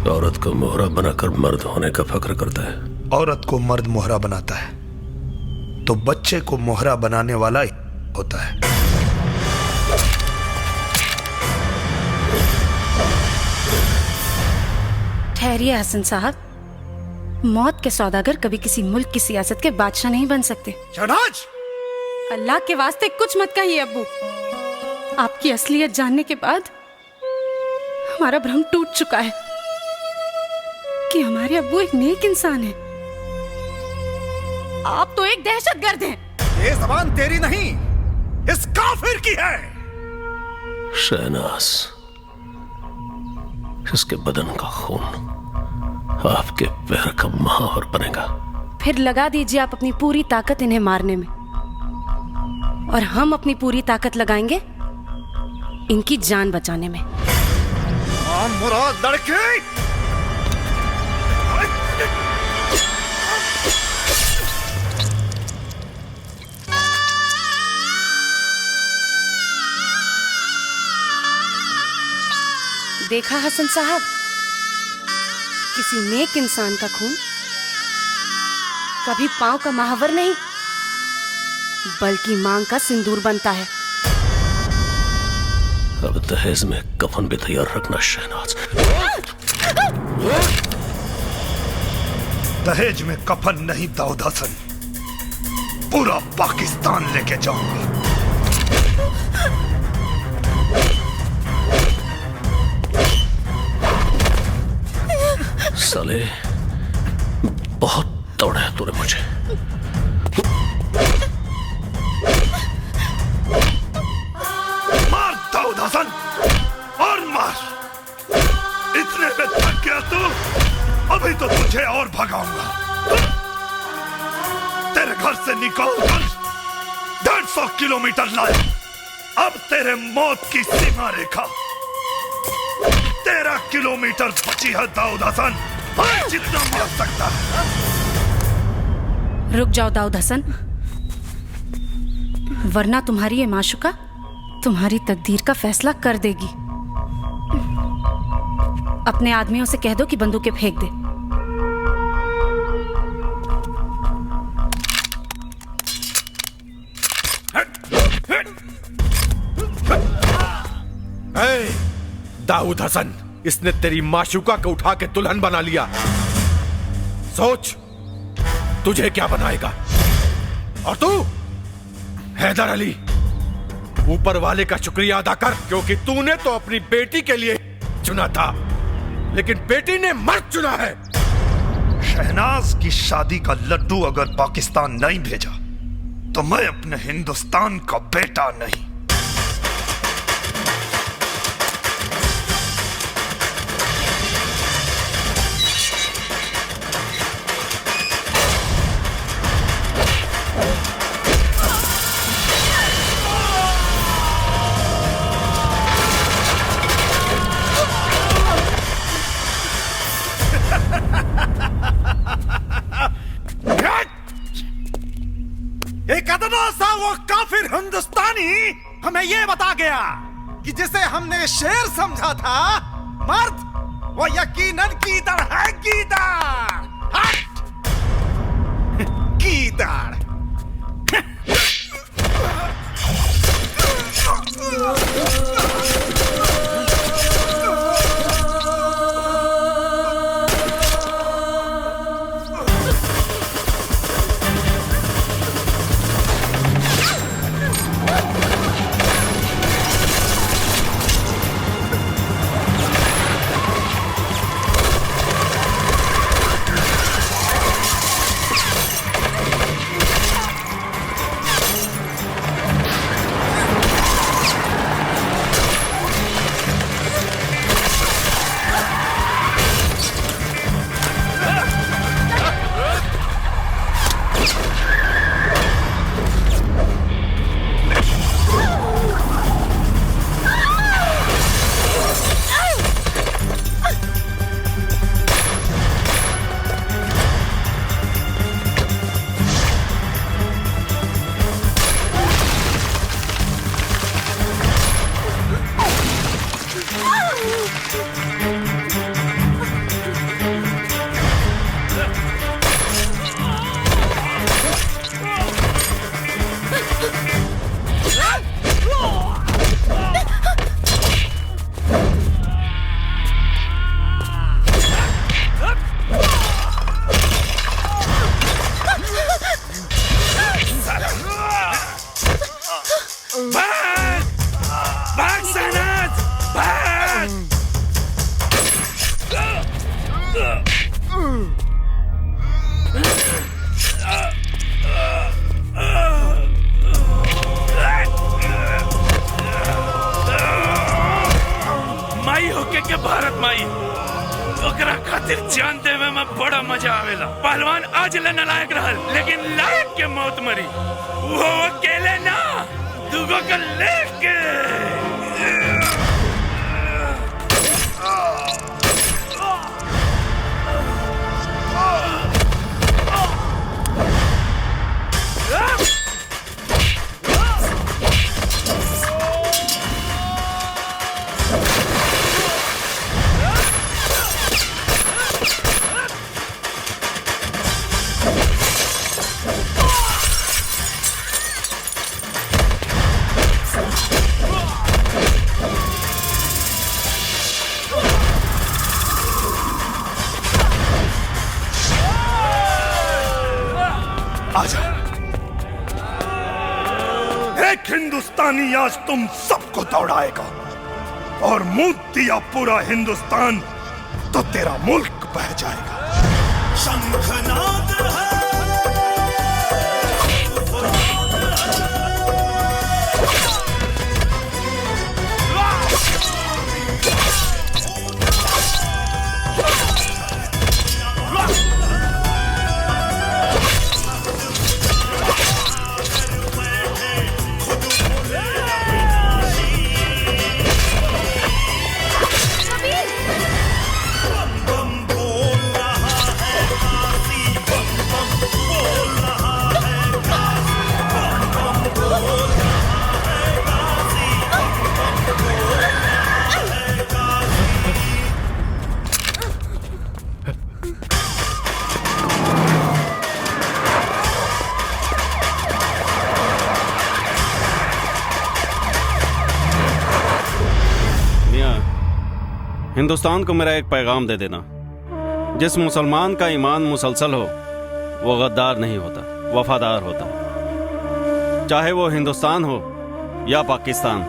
औरत को मोहरा बनाकर मर्द होने का फक्र करता है। औरत को मर्द मोहरा बनाता है तो बच्चे को मोहरा बनाने वाला ही होता है। ठहरिए हसन साहब, मौत के सौदागर कभी किसी मुल्क की सियासत के बादशाह नहीं बन सकते। शहनाज, अल्लाह के वास्ते कुछ मत कहिए अब्बू। आपकी असलियत जानने के बाद हमारा भ्रम टूट चुका है कि हमारे अब्बू एक नेक इंसान है। आप तो एक दहशतगर्द हैं। ये ज़बान तेरी नहीं, इस काफिर की है। शहनाज, इसके बदन का खून आपके पैर का महावर बनेगा। फिर लगा दीजिए आप अपनी पूरी ताकत इन्हें मारने में, और हम अपनी पूरी ताकत लगाएंगे इनकी जान बचाने में। मुराद लड़के, देखा हसन साहब, किसी नेक इंसान का खून कभी पांव का महावर नहीं बल्कि मांग का सिंदूर बनता है। अब दहेज में कफन भी तैयार रखना शहनाज। दहेज में कफन नहीं दाऊद हसन, पूरा पाकिस्तान लेके जाऊंगा। साले बहुत दौड़ाया तूने मुझे। मार दाऊद हसन और मार। इतने में थक गया तू, अभी तो तुझे और भगाऊंगा। तेरे घर से निकलकर 150 किलोमीटर लाया, अब तेरे मौत की सीमा रेखा 13 किलोमीटर बची है दाऊद हसन। हर जितना मार सकता है। रुक जाओ दाऊद हसन, वरना तुम्हारी ये माशुका तुम्हारी तकदीर का फैसला कर देगी। अपने आदमियों से कह दो कि बंदूकें फेंक दे। दाऊद हसन, इसने तेरी माशुका को उठा के दुल्हन बना लिया। सोच तुझे क्या बनाएगा। और तू हैदर अली, ऊपर वाले का शुक्रिया अदा कर, क्योंकि तूने तो अपनी बेटी के लिए चुना था, लेकिन बेटी ने मर्द चुना है। शहनाज की शादी का लड्डू अगर पाकिस्तान नहीं भेजा तो मैं अपने हिंदुस्तान का बेटा नहीं। एक अदना सा वो काफिर हिंदुस्तानी हमें ये बता गया कि जिसे हमने शेर समझा था मर्द, वो यकीनन गीदड़ है। गीदड़, हट! गीदड़। माई होके के भारत माई ओकरा खातिर जान देवे में बड़ा मजा आवेला। पहलवान आज ले नालायक रहल, लेकिन लायक के मौत मरी। वो अकेले ना, दुगो के लेके। आजा। एक हिंदुस्तानी आज तुम सबको दौड़ाएगा और मुंह दिया पूरा हिंदुस्तान तो तेरा मुल्क बह जाएगा। शंखनाद है हिंदुस्तान को मेरा एक पैगाम दे देना, जिस मुसलमान का ईमान मुसलसल हो वो गद्दार नहीं होता, वफादार होता, चाहे वो हिंदुस्तान हो या पाकिस्तान।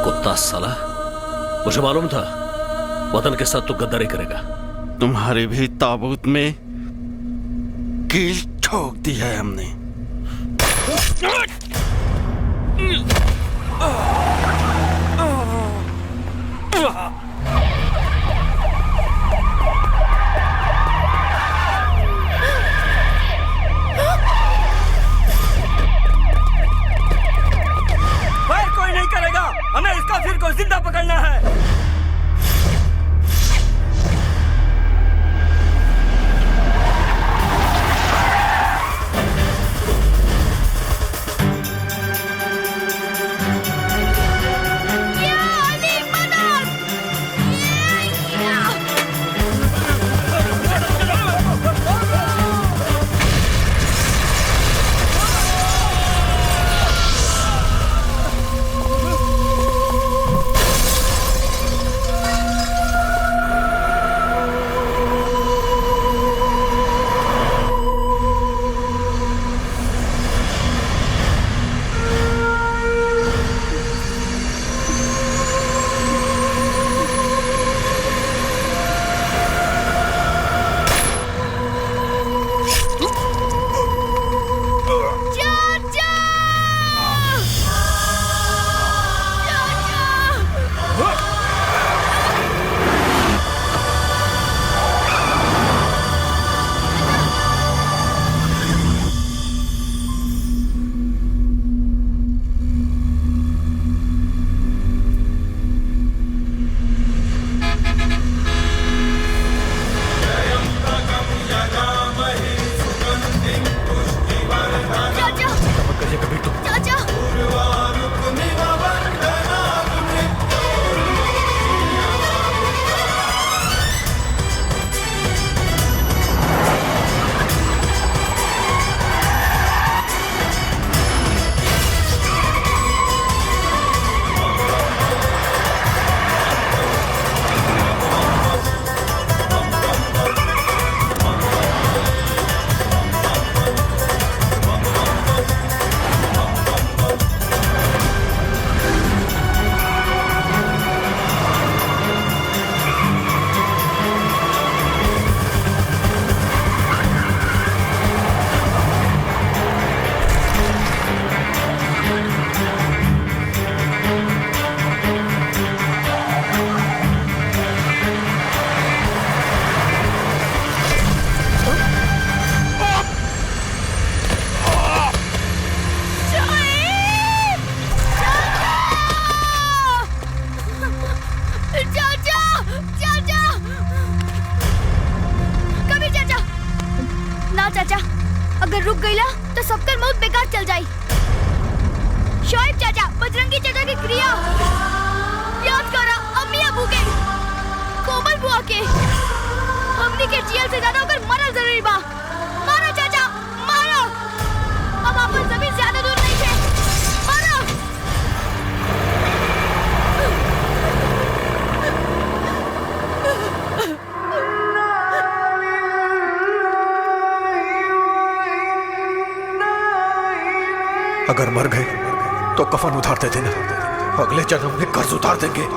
कुत्ता साला, मुझे मालूम था वतन के साथ तो गद्दारी करेगा। तुम्हारी भी ताबूत में कील ठोक दी है हमने। फायर कोई नहीं करेगा, हमें इसका फिर को जिंदा पकड़ना है। अगर रुक गईला तो सबकर मौत बेकार चल जाई। शोएब चाचा, बजरंगी चाचा की क्रिया याद करा, अम्मी अबू के, कोमल बुआ के, हमनी के जियल से ज्यादा अगर मरल जरूरी बा। मारो चाचा, मारो। अगर मर गए तो कफन उधार दे देना, अगले जन्म में कर्ज उतार देंगे।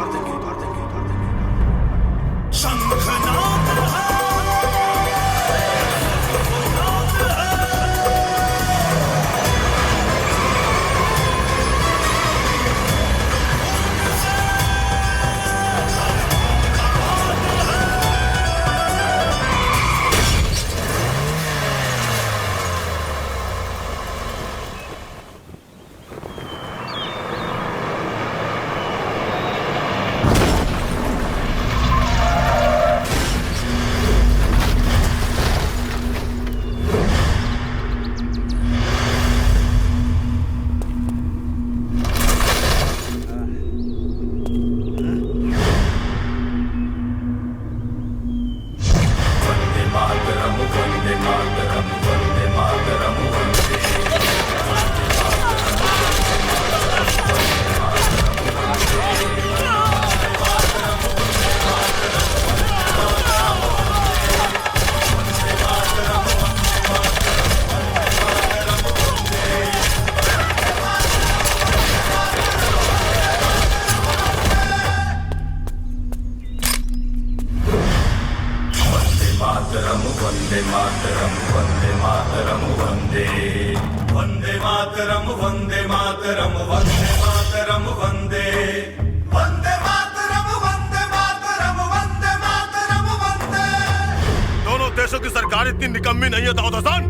दोनों देशों की सरकार इतनी निकम्मी नहीं है दाऊद हसन।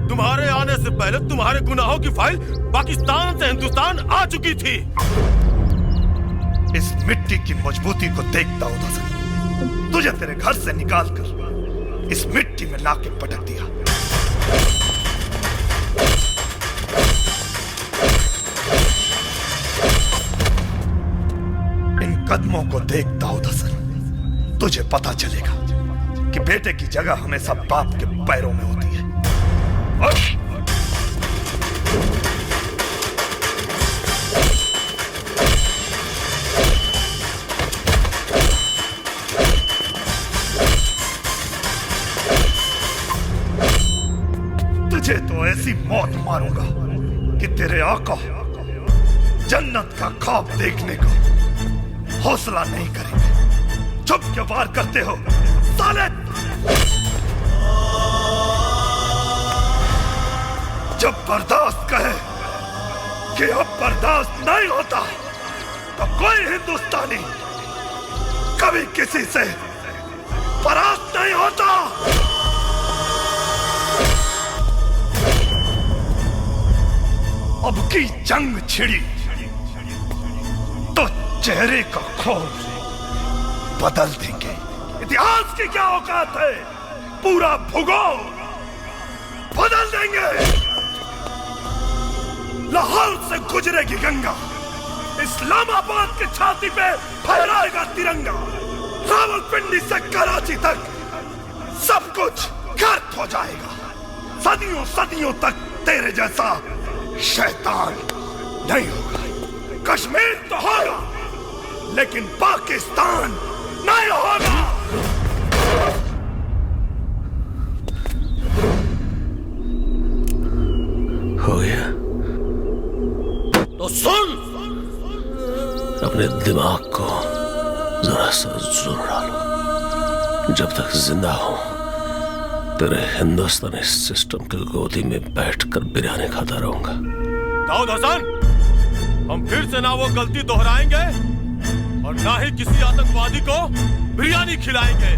तुम्हारे आने से पहले तुम्हारे गुनाहों की फाइल पाकिस्तान से हिंदुस्तान आ चुकी थी। इस मिट्टी की मजबूती को देख दाऊद हसन, तुझे तेरे घर से निकाल कर इस मिट्टी में लाके पटक दिया। इन कदमों को देख दाऊद हसन, तुझे पता चलेगा कि बेटे की जगह हमेशा बाप के पैरों में होती है। तुझे तो ऐसी मौत मारूंगा कि तेरे आका जन्नत का ख्वाब देखने को हौसला नहीं करेंगे। चुप क्यों वार करते हो साले? जब बर्दाश्त कहे कि अब बर्दाश्त नहीं होता तो कोई हिंदुस्तानी कभी किसी से परास्त नहीं होता। अब की जंग छिड़ी तो चेहरे का खौफ बदल देंगे। इतिहास की क्या औकात है, पूरा भूगोल बदल देंगे। लाहौर से गुजरेगी गंगा, इस्लामाबाद की छाती पे फहराएगा तिरंगा। रावलपिंडी से कराची तक सब कुछ गर्क हो जाएगा। सदियों सदियों तक तेरे जैसा शैतान नहीं होगा। कश्मीर तो होगा लेकिन पाकिस्तान नहीं होगा। हो गया तो सुन, अपने दिमाग को जरा सा जोर डालो। जब तक जिंदा हूं तेरे हिंदुस्तानी सिस्टम की गोदी में बैठकर बिरयानी खाता रहूंगा। दाऊद हसन, हम फिर से ना वो गलती दोहराएंगे और ना ही किसी आतंकवादी को बिरयानी खिलाएंगे।